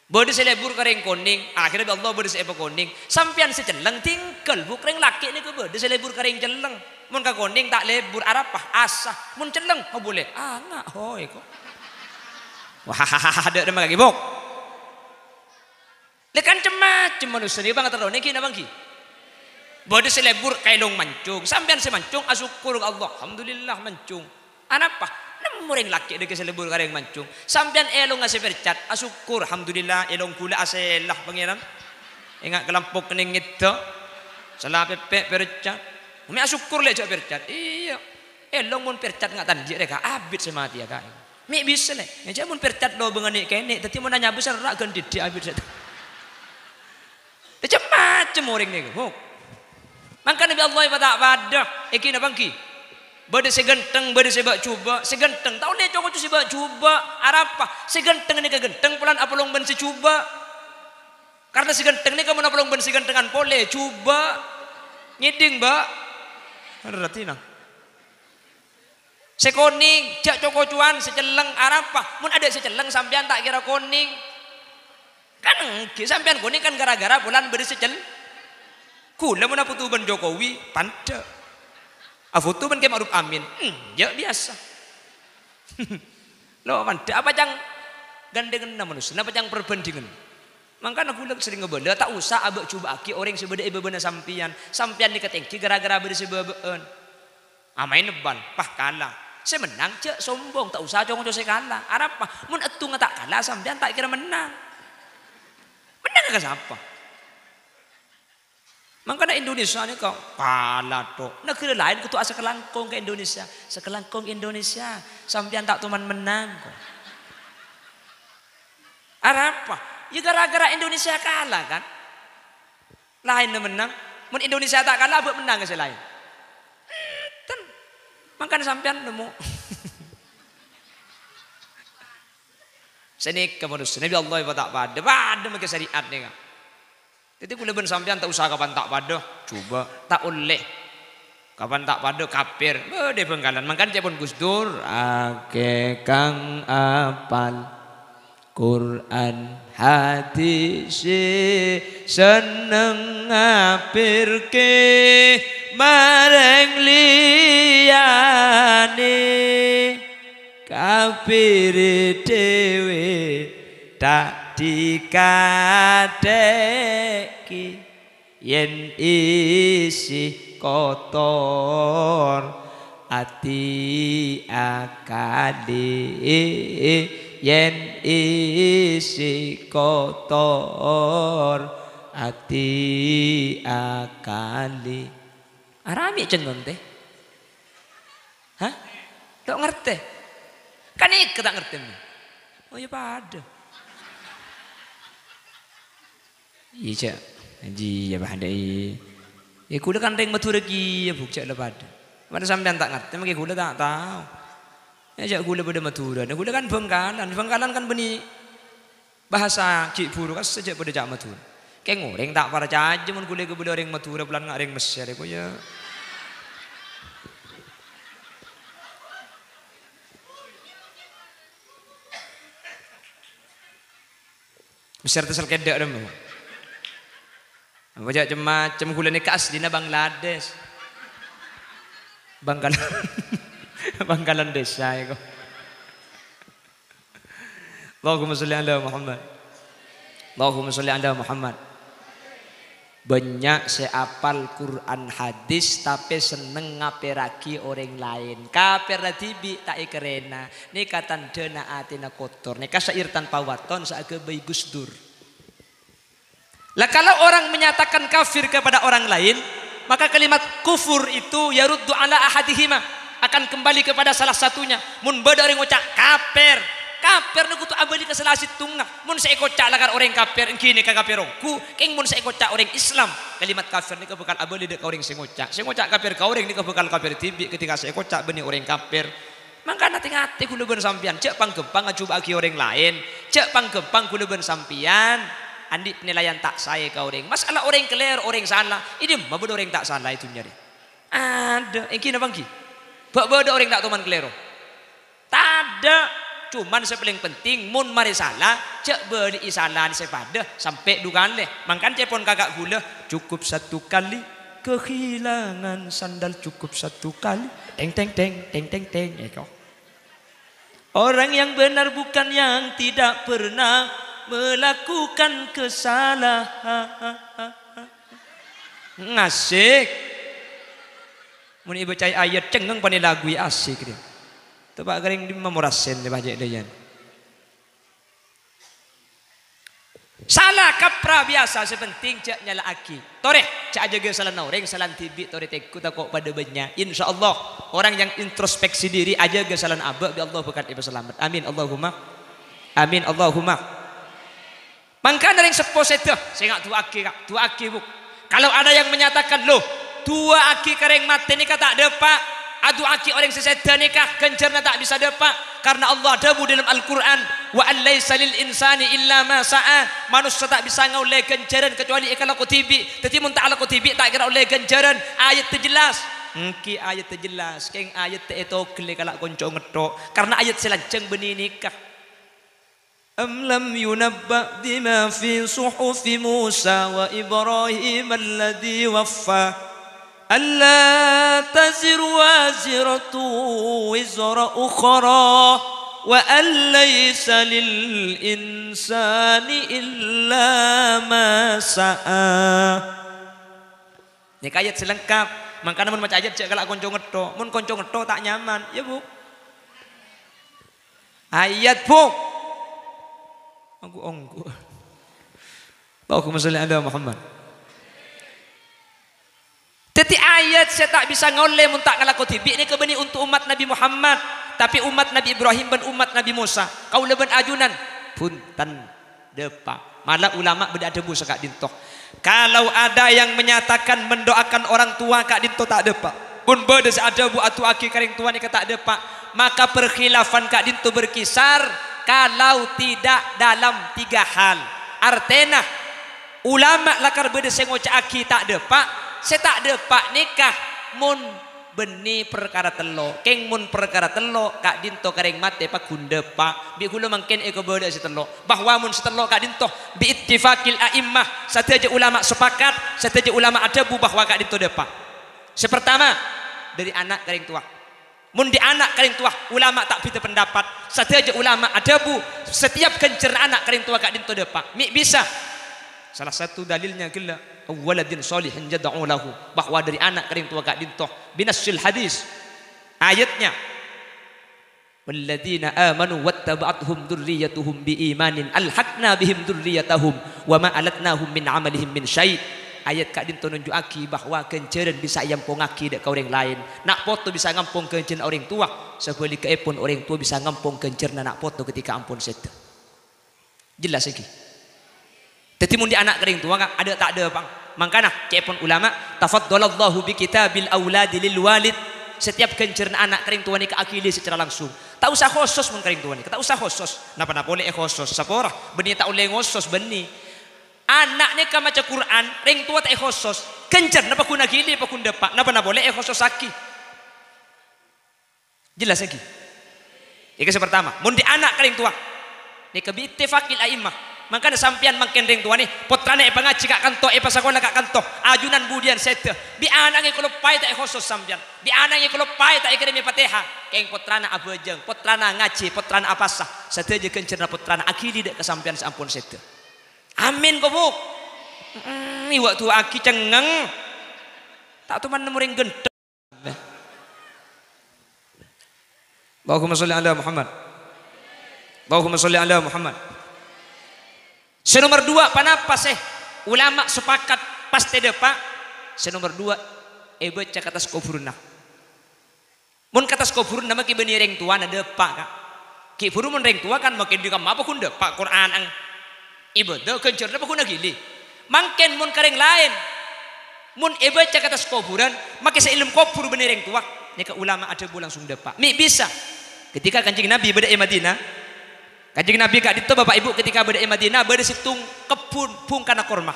Beda saya lebur kering kuning, akhirnya bi Allah beda saya kuning. Sampian seceleng tinggal bu kering laki ni ke beda saya lebur kering celeng. Mun ka kuning tak lebur arapah asah. Mun celeng oh boleh. Anak hoi kok. Wah ada nama lagi bok. Lekan macam manusia ni bang terus ni kina bangki. Bode selebur kailong mancung. Sampean se mancung asyukur Allah. Alhamdulillah mancung. Anapa? Namuring laki deke selebur kareng mancung. Sampean elong ase percat asyukur alhamdulillah elong kula aselah pangeran. Ingat kelampok kening itu. Salah pepe percat. Umi asyukur le cak percat. Iya. Elong mun percat ngak tanji reka abit semati ya kak. Mi bisa le. Ngeja mun percat do bengani kene. Tadi mun nanya besar rak ganti di abit set. Macam macam orang ni. Maka Nabi Allah tak pada. Iki na bangki. Bade segenteng, bade sebak cuba, segenteng. Tahu dia cokok tu sebak cuba, arapa? Segenteng ni kegenteng, pulan apalong ben secuba. Karena segenteng ni kamu apalong ben segentengan pole, cuba. Ngiding ba? Ada tina. Sekoning, cak cokok cuan, seceleng, arapa? Mun ada seceleng sampean tak kira koning. Kan sampean kuning kan gara-gara bulan bade secel. Kula mun apa tu ben Jokowi, pante. Afoto ban kayak Ma'ruf Amin, ya biasa. Lo mantap apa yang gandengan nama manusia, apa yang perbandingan. Makanya aku sering ngebela, tak usah abek coba aki orang sebeda ibu bener sampian ni ketengki gara-gara beda sebeben. Amain neban, pah kalah. Saya menang cek sombong, tak usah cong saya kalah. Apa? Mun etu tak kalah sampian tak kira menang. Menang ke siapa? Makanya Indonesia ni kau kalah tu. Negara lain ketua sekelangkong ke Indonesia, sekelangkong Indonesia, sampean tak tuman menang kok. Apa? Ya gara-gara Indonesia kalah kan? Lain menang, mun Indonesia tak kalah, buat menang ke lain. Makanya sampean nemu. Sini kemanusiaan Nabi Allah tak pada mereka syariat ni kan. Jadi kula ben sampean tak usah kapan tak pada, coba tak oleh. Kapan tak pada kafir, de Bengkalan. Mangkan cepon Gus Dur, ake kang apal Quran hadis seneng ngapirke mareng liyane kafir dewe tak dikadeki yen isi kotor ati akali yen isi kotor ati akali. Arami cengon teh. Hah? Tak ngerti. Kan ik tak ngerti. Oh ya pada. Iya cak, haji ya bahadai. Ya kuda kan reng betul lagi ya bukcak lepas. Mana sampean tak ngerti, mungkin kuda tak tahu. Ya cak kuda pada Madura, nah kuda kan Bengkalan kan beni bahasa cik buru kan sejak pada cak Madura. Kayak ngoreng tak para caja, mun kuda kepada orang Madura pelan ngak orang Mesir, aku ya. Mesir tersel kedak dah memang. Baca macam gula ni asli na Bangladesh. Bangkalan desa ya kau. Allahumma sholli ala Muhammad. Allahumma sholli ala Muhammad. Banyak seapal Quran hadis tapi seneng ngaperaki orang lain. Kaper tibi tak ikerena. Ni katan dena atina kotor. Ni kasair tanpa waton saage bayi Gus Dur. Lah kalau orang menyatakan kafir kepada orang lain, maka kalimat kufur itu yaruddu ala ahadihima, akan kembali kepada salah satunya. Mun beda orang ngucap kafir, kafir nu kutu abadi ke salah situngna. Mun saya kocak lagar orang kafir, engkini ka kafirongku, keng mun saya kocak orang Islam. Kalimat kafir ni bakal abadi dek orang sing ngocak. Sing ngocak kafir ka orang ni bakal kafir tibi ketika saya kocak benih orang kafir. Maka nanti ngati kula ben sampean, cek panggepang coba aki orang lain, cek panggepang kula ben sampean. Andi penilaian tak saya kau orang. Masalah orang keler, orang salah. Ini mabud orang tak salah itu nyari. Ada, engki na bangki. Bada orang tak teman kelero. Tak ada. Cuman yang paling penting mun mari salah, cek beli salah ni sepada sampai dugaan leh. Mangkan cepon kakak gula cukup satu kali kehilangan sandal cukup satu kali. Teng teng teng teng teng teng. Orang yang benar bukan yang tidak pernah melakukan kesalahan. Ngasik. Mun ibu cai ayat cengeng pani lagu asik dia. Tebak garing di memorasen di bajak dia. Salah kapra biasa sepenting cak nyala aki. Tore cak aja ge salah orang salah tibi tore teku takok pada banyak. Insyaallah orang yang introspeksi diri aja ge salah abak bi Allah berkat ibu selamat. Amin Allahumma. Amin Allahumma. Mangka ada yang sepos itu, saya nggak tua aki buk. Kalau ada yang menyatakan loh, tua aki kareng mati ini kata ada pak, adu aki orang seseda nikah genjarna tak bisa dapat karena Allah dawu dalam Al-Qur'an wa allaisa lil insani illa ma sa'a, manusia tak bisa ngoleh genjaran kecuali ikala kutibi. Dadi mun tak ala kutibi tak kira oleh genjaran. Ayat terjelas engki ayat terjelas keng ayat itu kele kalak konco ngethok karena ayat selajeng beni nikah. Am lam yunabba bima fi suhufi Musa wa Ibrahim alladhi waffa alla taziru waziratu wizra ukhra wa allaysa lil insani illa ma sa'a. Ini ayat selengkap. Makanya mun maca ayat cek kalau konco ngetok, mun konco ngetok tak nyaman, ya Bu. Ayat Bu. Aku ongku. Allahumma sholli ala Muhammad. Jadi ayat saya tak bisa ngoleh mun tak ngalako tibi ini kebeni untuk umat Nabi Muhammad, tapi umat Nabi Ibrahim dan umat Nabi Musa kau leben ajunan punten depak. Malah ulama beda debu sekak dintoh. Kalau ada yang menyatakan mendoakan orang tua kak dintoh tak depak. Pun beda ada bu atu aki karing tua ni tak depak. Maka perkhilafan kak dintoh berkisar kalau tidak dalam 3 hal. Artena ulama lakar beda sengoca aki tak depak. Saya tak depak nikah mun beni perkara telo keng mun perkara telo kak dinto kareng mate pak gunda pak bi kula mangken eko boda si telo bahwa mun setelo kak dinto bi ittifaqil a'immah sateja ulama sepakat sateja ulama adabu bahwa kak dinto depak. Sepertama dari anak kareng tua. Mun di anak kareng tua ulama tak beda pendapat sateja ulama adabu setiap kencer anak kareng tua kak dinto depak. Mi bisa. Salah satu dalilnya gila waladin sholihin jada'u lahu bahwa dari anak kering tua kak dintoh binasil hadis ayatnya walladzina amanu wattaba'athum dzurriyyatuhum biimanin alhaqna bihim dzurriyyatahum wa ma alatnahum min amalihim min syai'. Ayat kak dintoh nunjukaki bahwa kenceran bisa yampungaki dek orang lain nak foto bisa ngampung kenceran orang tua sebaliknya pun orang tua bisa ngampung kenceran nak foto ketika ampun seta. Jelas lagi. Jadi mun di anak kering tua kan ada tak ada bang. Makanya cepon ulama tafaddalallahu bi kitabil auladi lil walid. Setiap kenceran anak kering tua ni ke akili secara langsung. Tak usah khusus mun kering tua ni. Tak usah khusus. Napa boleh khusus. Sapora beni tak boleh khusus beni. Anak ni ka maca Quran ring tua tak khusus. Kencer napa kuna gili apa kun depak. Napa boleh khusus aki. Jelas lagi. Iki pertama. Mun di anak kering tua. Ni ke bi ittifaqil a'immah. Makanya sampian makin ring tua ni putrane pangaji kak kanto pasakola kak kanto ajunan budian sete bi anak yang kalau pai tak khusus sampian bi anak yang kalau pai tak ikut pateha keng putrana abajeng putrana ngaji putrana apasah sete je kencerna putrana akili dek kesampian sampun sete amin kok bu waktu aki cengeng tak tuh mana muring gendeng. Allahumma sholli ala Muhammad. Allahumma sholli ala Muhammad. Senomor 2 panapa seh ulama sepakat pasti depak. Senomor 2 baca kata skofurna. Mun kata skofurna maki beni reng tua na depak kak. Ki furu mun reng tua kan makin dikam apa kun depak Quran ang ibadah kencer apa kun gili. Mangken mun kareng lain. Mun baca kata skofuran maki sa ilmu kofur beni reng tua. Nika ulama ada bu langsung depak. Mi bisa. Ketika Kanjeng Nabi beda Madinah Kanjeng Nabi kak dito bapak ibu ketika beda Madinah beda situng kebun pung kana korma.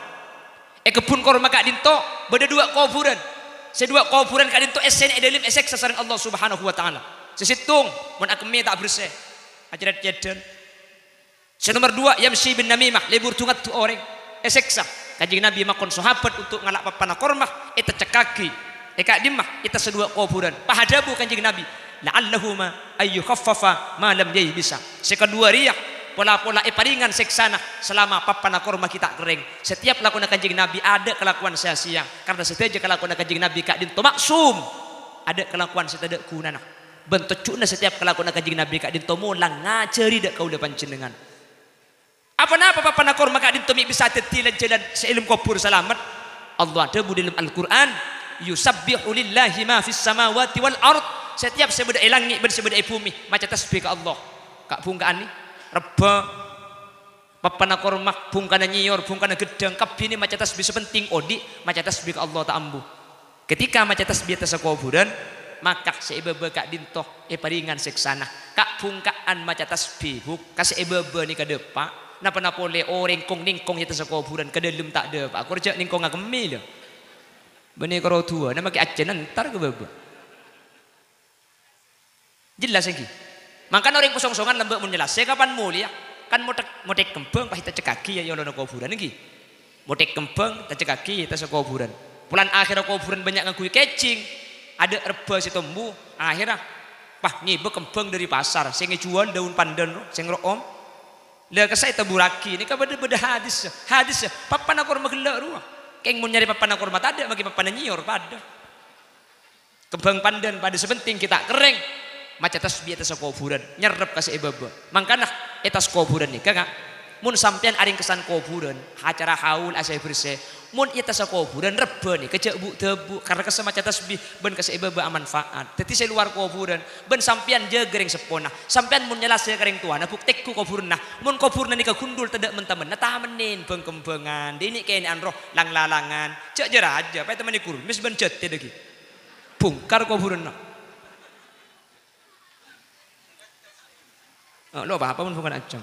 Kebun korma kak dito beda 2 kuburan. Sedua kuburan kak dito esen edelim esek sasaran Allah Subhanahu wa taala. Sesitung mun akemi tak bersih. Ajarat jeden. Senomor 2 yamsi bin namimah lebur tungat tu orang eseksa. Kanjeng Nabi makon sahabat untuk ngalak papana korma eta cekaki. Kak dimah eta sedua kuburan. Pahadabu Kanjeng Nabi la'allahuma ayu khaffafa ma lam bisa. Sekedua riak pola-pola paringan seksana selama papana korma kita kering. Setiap lakukan Kanjeng Nabi ada kelakuan sia-sia karena setiap kelakuan Kanjeng Nabi kak dinto maksum ada kelakuan setada kunana bentuk cuna setiap kelakuan Kanjeng Nabi kak dinto mulang ngajari dak kau depan jenengan apa papana korma kak dinto mi bisa tetilan jalan seilm kubur selamat. Allah ada dalam Al-Qur'an yusabbihu lillahi ma fis samawati wal ard. Setiap sebeda langit bersebeda bumi macam tasbih ke Allah kak bungkaan ni reba papana korma bungkana nyior bungkana gedang kabini macam tasbih sepenting odi macam tasbih ke Allah tak ambu ketika macam tasbih atas kuburan Maka seibebe kak dintoh paringan seksana kak pungkaan maca tasbih kasih ibebe ni ke depan napa boleh orang kong ningkong itu sekuburan ke dalam tak ada pak kerja ningkong ngak kemil benih karo tua nama ki acen ntar ke bebe jelas lagi makan orang kosong-kosongan lembek menjelas saya kapan mulia kan motek kembang pas kita cekaki ya yolono kuburan lagi motek kembang kita cekaki kita sekuburan bulan akhir kuburan banyak ngakui kecing ada erba si tombu akhirnya pah ngibe kembang dari pasar saya ngejual daun pandan saya ngerom lah kesai taburaki ini kan beda hadis papan aku rumah gelak ruang keng mau nyari papan aku rumah tak ada bagi papan nyior pada kembang pandan pada sepenting kita kering maca tasbih atas kuburan nyerep kasih ibaba mangkana atas kuburan nih kakak mun sampean aring kesan kuburan acara haul asai bersih mun atas kuburan reba nih kecek bu tebu karena kesem maca tasbih ben kasih ibaba manfaat jadi saya luar kuburan ben sampean jegering sepona sampean mun nyelas kering tuana buktekku kuburan nah mun kuburan nih kagundul tidak mentamen nah tamenin beng kembangan ini kayaknya anroh lang lalangan cek jera aja pak teman ikur mis ben jete lagi bungkar kuburan nah lo apa pun bukan acam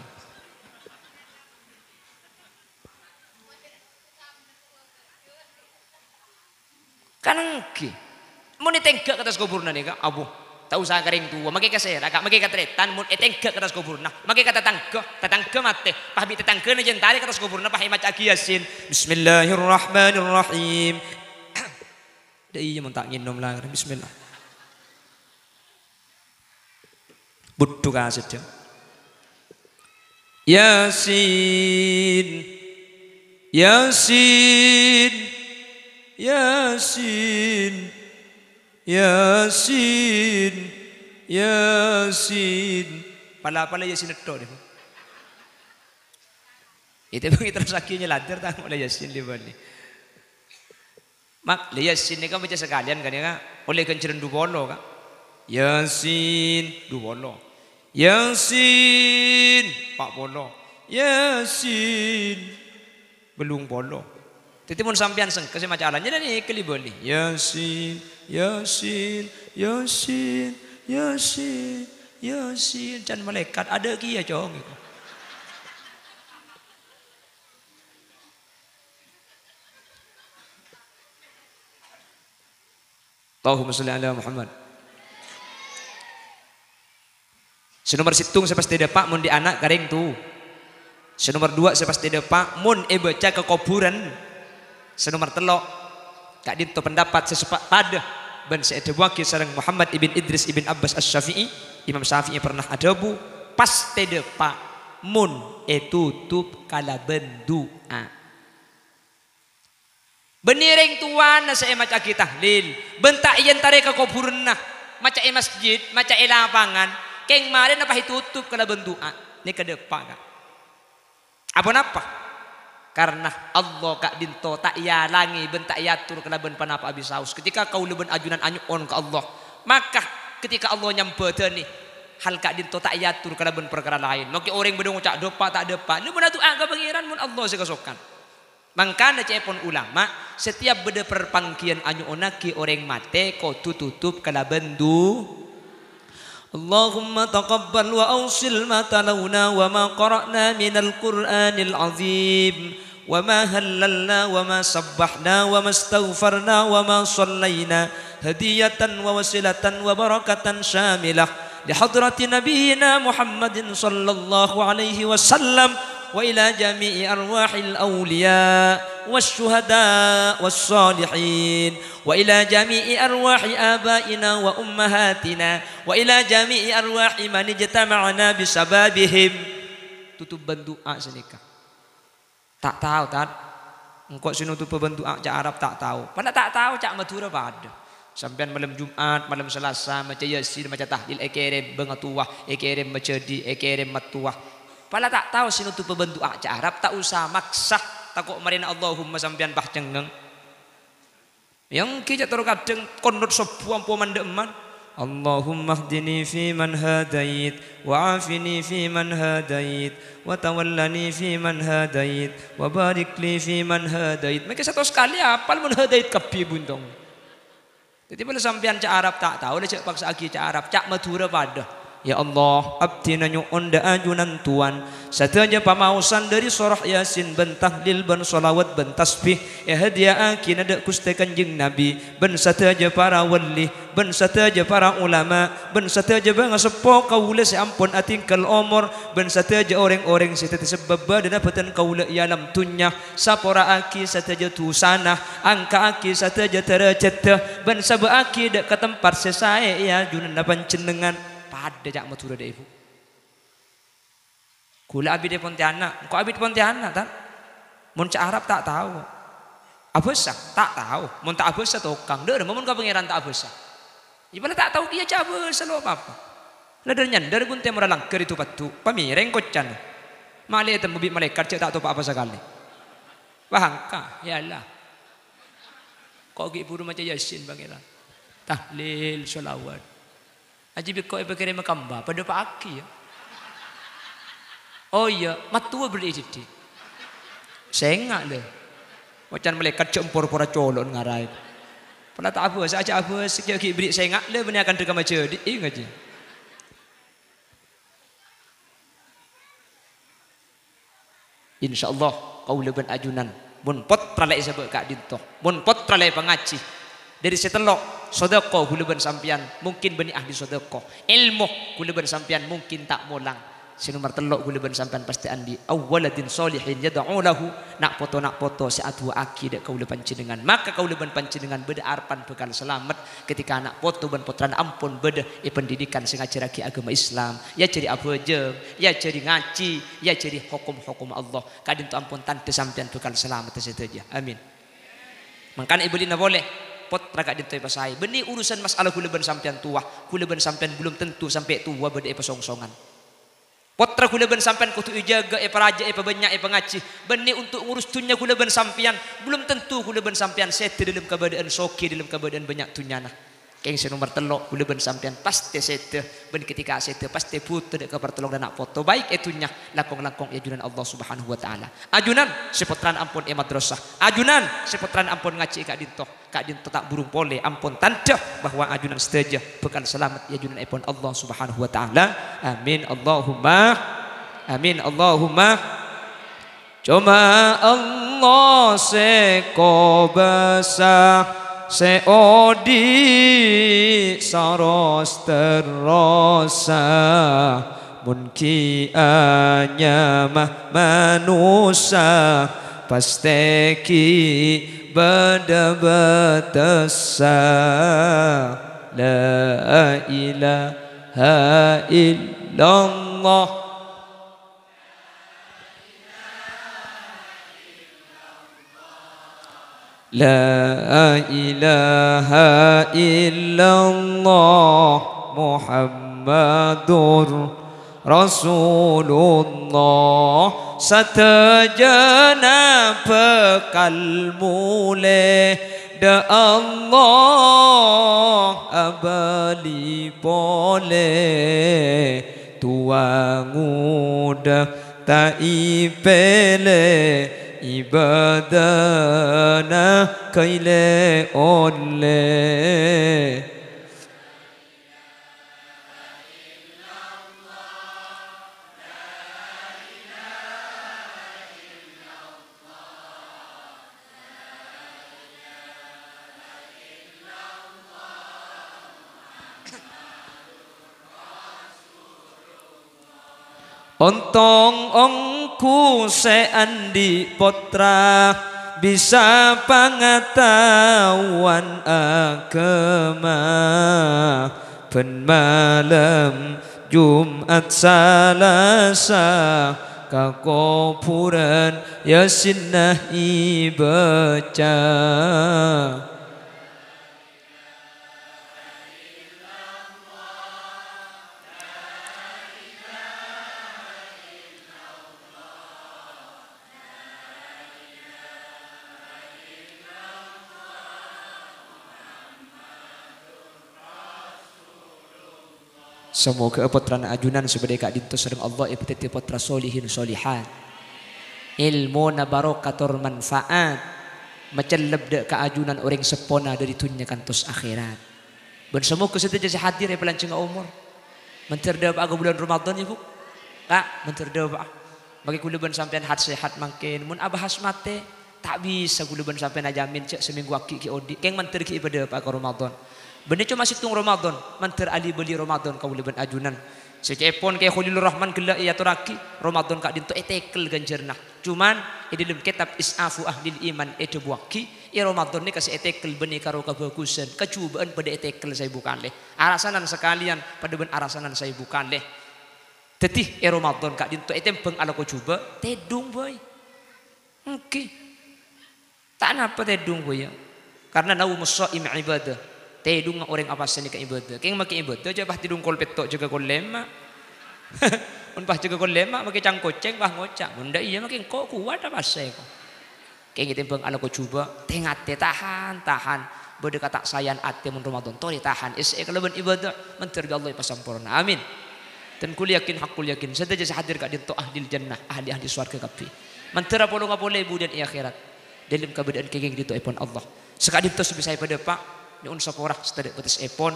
kanangki mun tenggak ke atas kuburan nih kak abu tahu saya kering tua makai kasih kak makai katretan mun tenggak ke atas kuburan makai kata tetangga mate pahbi tetangga nih jentari ke atas kuburan pahbi maca yasin bismillahirrahmanirrahim dah iya mun tak nginom lah bismillah butuh kasih dia Yasin Yasin Yasin Yasin Yasin pala Yasin itu deh itu bang terus akhirnya lancar tak mulai Yasin di bali mak Yasin ini kan baca sekalian kan ya oleh kenceran dubolo kan Yasin dubolo Yasin Pak Polo Yasin belum polo tadi mun sampean sengke saya maca alannya dan ikli boleh Yasin Yasin Yasin Yasin Yasin can malaikat ada kia cong itu Allahumma sholli ala Muhammad senomor situng saya pasti depak mun di anak garing tu senomor dua saya pasti depak mun baca ke kuburan senomor telok kak dinto pendapat sesepak pada ban saya wakil sareng Muhammad ibn Idris ibn Abbas Asy-Syafi'i Imam Syafi'i pernah adabu pasti depak mun tutup kala bendua beniring tuan saya maca kita tahlil bentak yen tarik ke kuburan nah maca masjid maca lapangan keng mari napa ditutup kena bentuan ini ke depan kak apa karena Allah kak dinto tak yalangi bentak yatur kena ben panapa abis haus ketika kau leben ajunan anyuon ke Allah maka ketika Allah nyambetani hal kak dinto tak yatur kena ben perkara lain maka orang bedong cak depa tak depa ini benar tu agak pangeran mun Allah sekasokan mangkana cepon ulama setiap beda perpangkian anyuonaki orang mate kau tutup kena bendu اللهم تقبل وأوصل ما تلونا وما قرأنا من القرآن العظيم وما هللنا وما سبحنا وما استغفرنا وما صلينا هدية ووسيلة وبركة شاملة لحضرة نبينا محمد صلى الله عليه وسلم وإلى جميع أرواح الأولياء والشهداء والصالحين وإلى جميع أرواح آبائنا وأمهاتنا وإلى جميع أرواح من اجتمعنا بسببهم tutup bendoa senika tak tahu tak engkau sini tutup bendoa cak Arab tak tahu pada tak tahu cak Madura pada sampean malam Jumat malam Selasa maca Yasin maca tahlil ekerem bengatuah ekerem macedi ekerem matuah pada tak tahu sini tutup bendoa cak Arab tak usah maksa takut marina Allahumma sampean bah cengeng yang kita terkadang konot sebuah pemandeman Allahumma hdini fi man hadait wa afini fi man hadait wa tawallani fi man hadait wa barik li fi man hadait mereka satu sekali apal man hadait kapi buntong Jadi bila sampean cak Arab tak tahu, dia cak paksa lagi cak Arab, cak Madura pada. Ya Allah, abdi nyu'un da ajunan tuan. Sataja pamausan dari surah Yasin, ben tahlil, ben solawat, ben tasbih. Ya hadiah akin ada kuste kanjeng Nabi. Ben sataja para wali, ben sataja para ulama, ben sataja bang sepo kaula seampun atingkal umur, ben sataja orang-orang setati sebab dan dapatan kaula ialam tunya. Sapora aki sataja tu sana, angka aki sataja terajat. Ben sabak aki dak ke tempat sesae ya junan dapan cendengan. Pada jak Madura deh ibu. Kula abi de Pontianak, kok abi de Pontianak tak? Mun cak Arab tak tahu. Abesa tak tahu. Mun tak abesa tokang. Deur mun ka pangeran tak abesa. Ibana tak tahu dia cak abesa lo apa-apa. Lah dari nyandar gunte muralang keur itu patu. Pamireng kocan. Male itu mobil malaikat cak tak tahu apa sekali. Bahangka, yalah. Kok gi buru macam Yasin pangeran. Tahlil selawat. Aji kau ibu kirim kamba pada Pak Aki ya. Oh iya, matua beli jadi. Sengak le. Macam malaikat cempur pura colon ngarai. Pernah tak apa, saja apa sekian beri sengak le benih akan terkam aja. Ingat je. InsyaAllah kau lebih ajunan. Mun pot tralai sebab kak dintoh. Mun pot tralai pengaci. Dari setelok sedekah kulaban sampian mungkin benih ahli sedekah. Ilmu kulaban sampian mungkin tak molang. Sinomor telok kulaban sampian pasti andi awwaladin solihin yad'u lahu nak foto saat wa akidah kaula panjenengan. Maka kaula ban panjenengan beda arpan bekal selamat ketika anak foto ban potran ampun beda pendidikan sing ngajarake agama Islam. Ya jadi apa je, ya jadi ngaji, ya jadi hukum-hukum Allah. Kadin tu ampun tante sampian bekal selamat saja. Amin. Makanya ibu lina boleh pot ragak dintoy pasai. Benih urusan masalah kulaban sampean tua, kulaban sampean belum tentu sampai tua beda songsongan. Potra kulaban sampean kutu ijaga paraja banyak pengaci. Benih untuk ngurus tunya kulaban sampean belum tentu kulaban sampean sete dalam keadaan soki dalam keadaan banyak tunyana. Keng nomor telok kulaban sampean pasti sete ben ketika sete pasti putu dek pertolong dan nak foto baik etunya langkong-langkong ajunan Allah Subhanahu wa taala. Ajunan sepotran ampun madrasah. Ajunan sepotran ampun ngaji kak dinto tak burung pole ampun tanda bahwa ajunan setuju bekal selamat ajunan ipun Allah Subhanahu wa taala. Amin Allahumma amin Allahumma. Cuma Allah sekobasa seodi saros terrosa munki anyamah manusia pasteki bada batasa la ilaha illallah. La ilaha illallah Muhammadur Rasulullah. Satajana bekal mule da Allah abali pole tuang udah tak ipele ibadana kaile ole. Ontong ongku seandi potra bisa pengetahuan agama. Ben malam Jumat Salasa kakuburan Yasin nahi baca. Semoga putra ajunan sebagai kak dinto sering Allah ipetiti putra solihin solihat ilmu na barokatur manfaat Macam lebda keajunan orang sepona dari dunia kantos akhirat. Ben semua kesetuju hadir ya pelancong umur. Menterda apa bulan Ramadan ibu? Kak, menterda apa? Bagi kulaban sampean hat sehat makin. Mun abahas mate tak bisa kulaban sampean ajamin cek seminggu aki odi. Keng menter ki ibadah apa Ramadan. Bener cuma situng Ramadan, menter ali beli Ramadan kau kulaban ajunan. Secepon kayak Khalilur Rahman gela iya turaki Ramadan kak dinto etekel ganjarna. Cuman di dalam kitab Isafu Ahlil Iman itu buaki Ramadan ni kasih etekel beni karo kebagusan kecubaan pada etekel saya bukan leh arasanan sekalian pada ben arasanan saya bukan leh tetih Ramadan kak dinto etempeng ala ko coba tedung boy oke tak napa tedung boy ya karena nau musaim ibadah tedung orang apa seni ke ibadah keng make ibadah coba tidung kol petok juga kol lema unpah juga kol lema make cangkoceng bah ngocak bunda iya make kok kuat apa sih kok keng itempeng ala ko coba tengate tahan bode kata sayan ate mun Ramadan tori tahan keleban ibadah menterga Allah pasampurna amin dan kul yakin hakul yakin sedaja hadir kak dinto ahli jannah ahli surga kapi mentera polo ngapole ibu dan akhirat dalam keadaan kenging dito ipon Allah sekadip to sebisa pada pak ni unsa porah sedadak betes ipon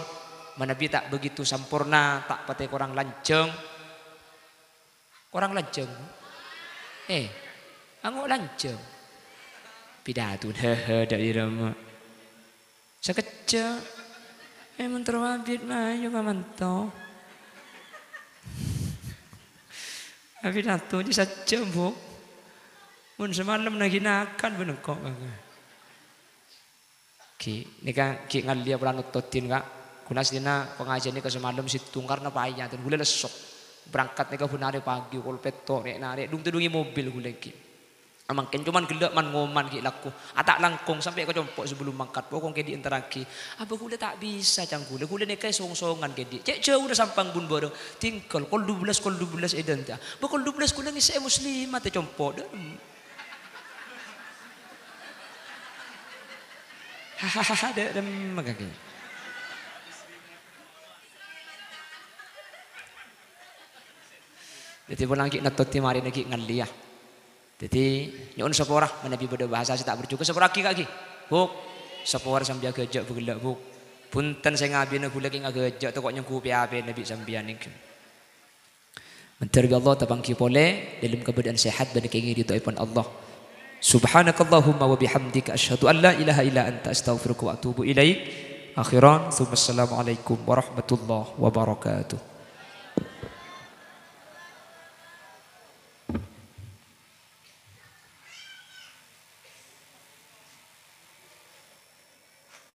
manabi tak begitu sampurna tak pate kurang lanceng anggo lanceng pidatun hehe dari rama sekecil mentera wabit mah juga mantau tapi datu di saja bu, mun semalam naginakan bener kok. Ki, ni kan ki ngalia pelanut totin kak. Kunas dina pengajian ni ke semalam situng karena payah dan gula lesok berangkat ni ke hunare pagi kol peto nare dung tudungi mobil gula ki. Amangken cuman gelak man ngoman ki laku. Atak langkong sampai ke compok sebelum mangkat. Pokong ke di interaki. Apa gula tak bisa cang gula. Gula ni kay song-songan ke di. Cek jauh dah sampang bun borong. Tingkol kol 12 edan ta. Bakol 12 gula ni saya muslimat te compok. Hahaha ada magagi. Jadi pulang ki natot ti mari nagi ngaliah. Jadi nyon seporah menabi pada bahasa saya tak bercukup seporah kaki buk seporah sambil gejak bergelak buk punten saya ngabiin aku lagi ngagejak tu kok nyengku piape nabi sambian ini menterga Allah tabangki pole dalam keadaan sehat dan keinginan itu ipon Allah subhanakallahumma wa bihamdika asyhadu an la ilaha illa anta astaghfiruka wa atubu ilaik akhiran assalamualaikum warahmatullahi wabarakatuh.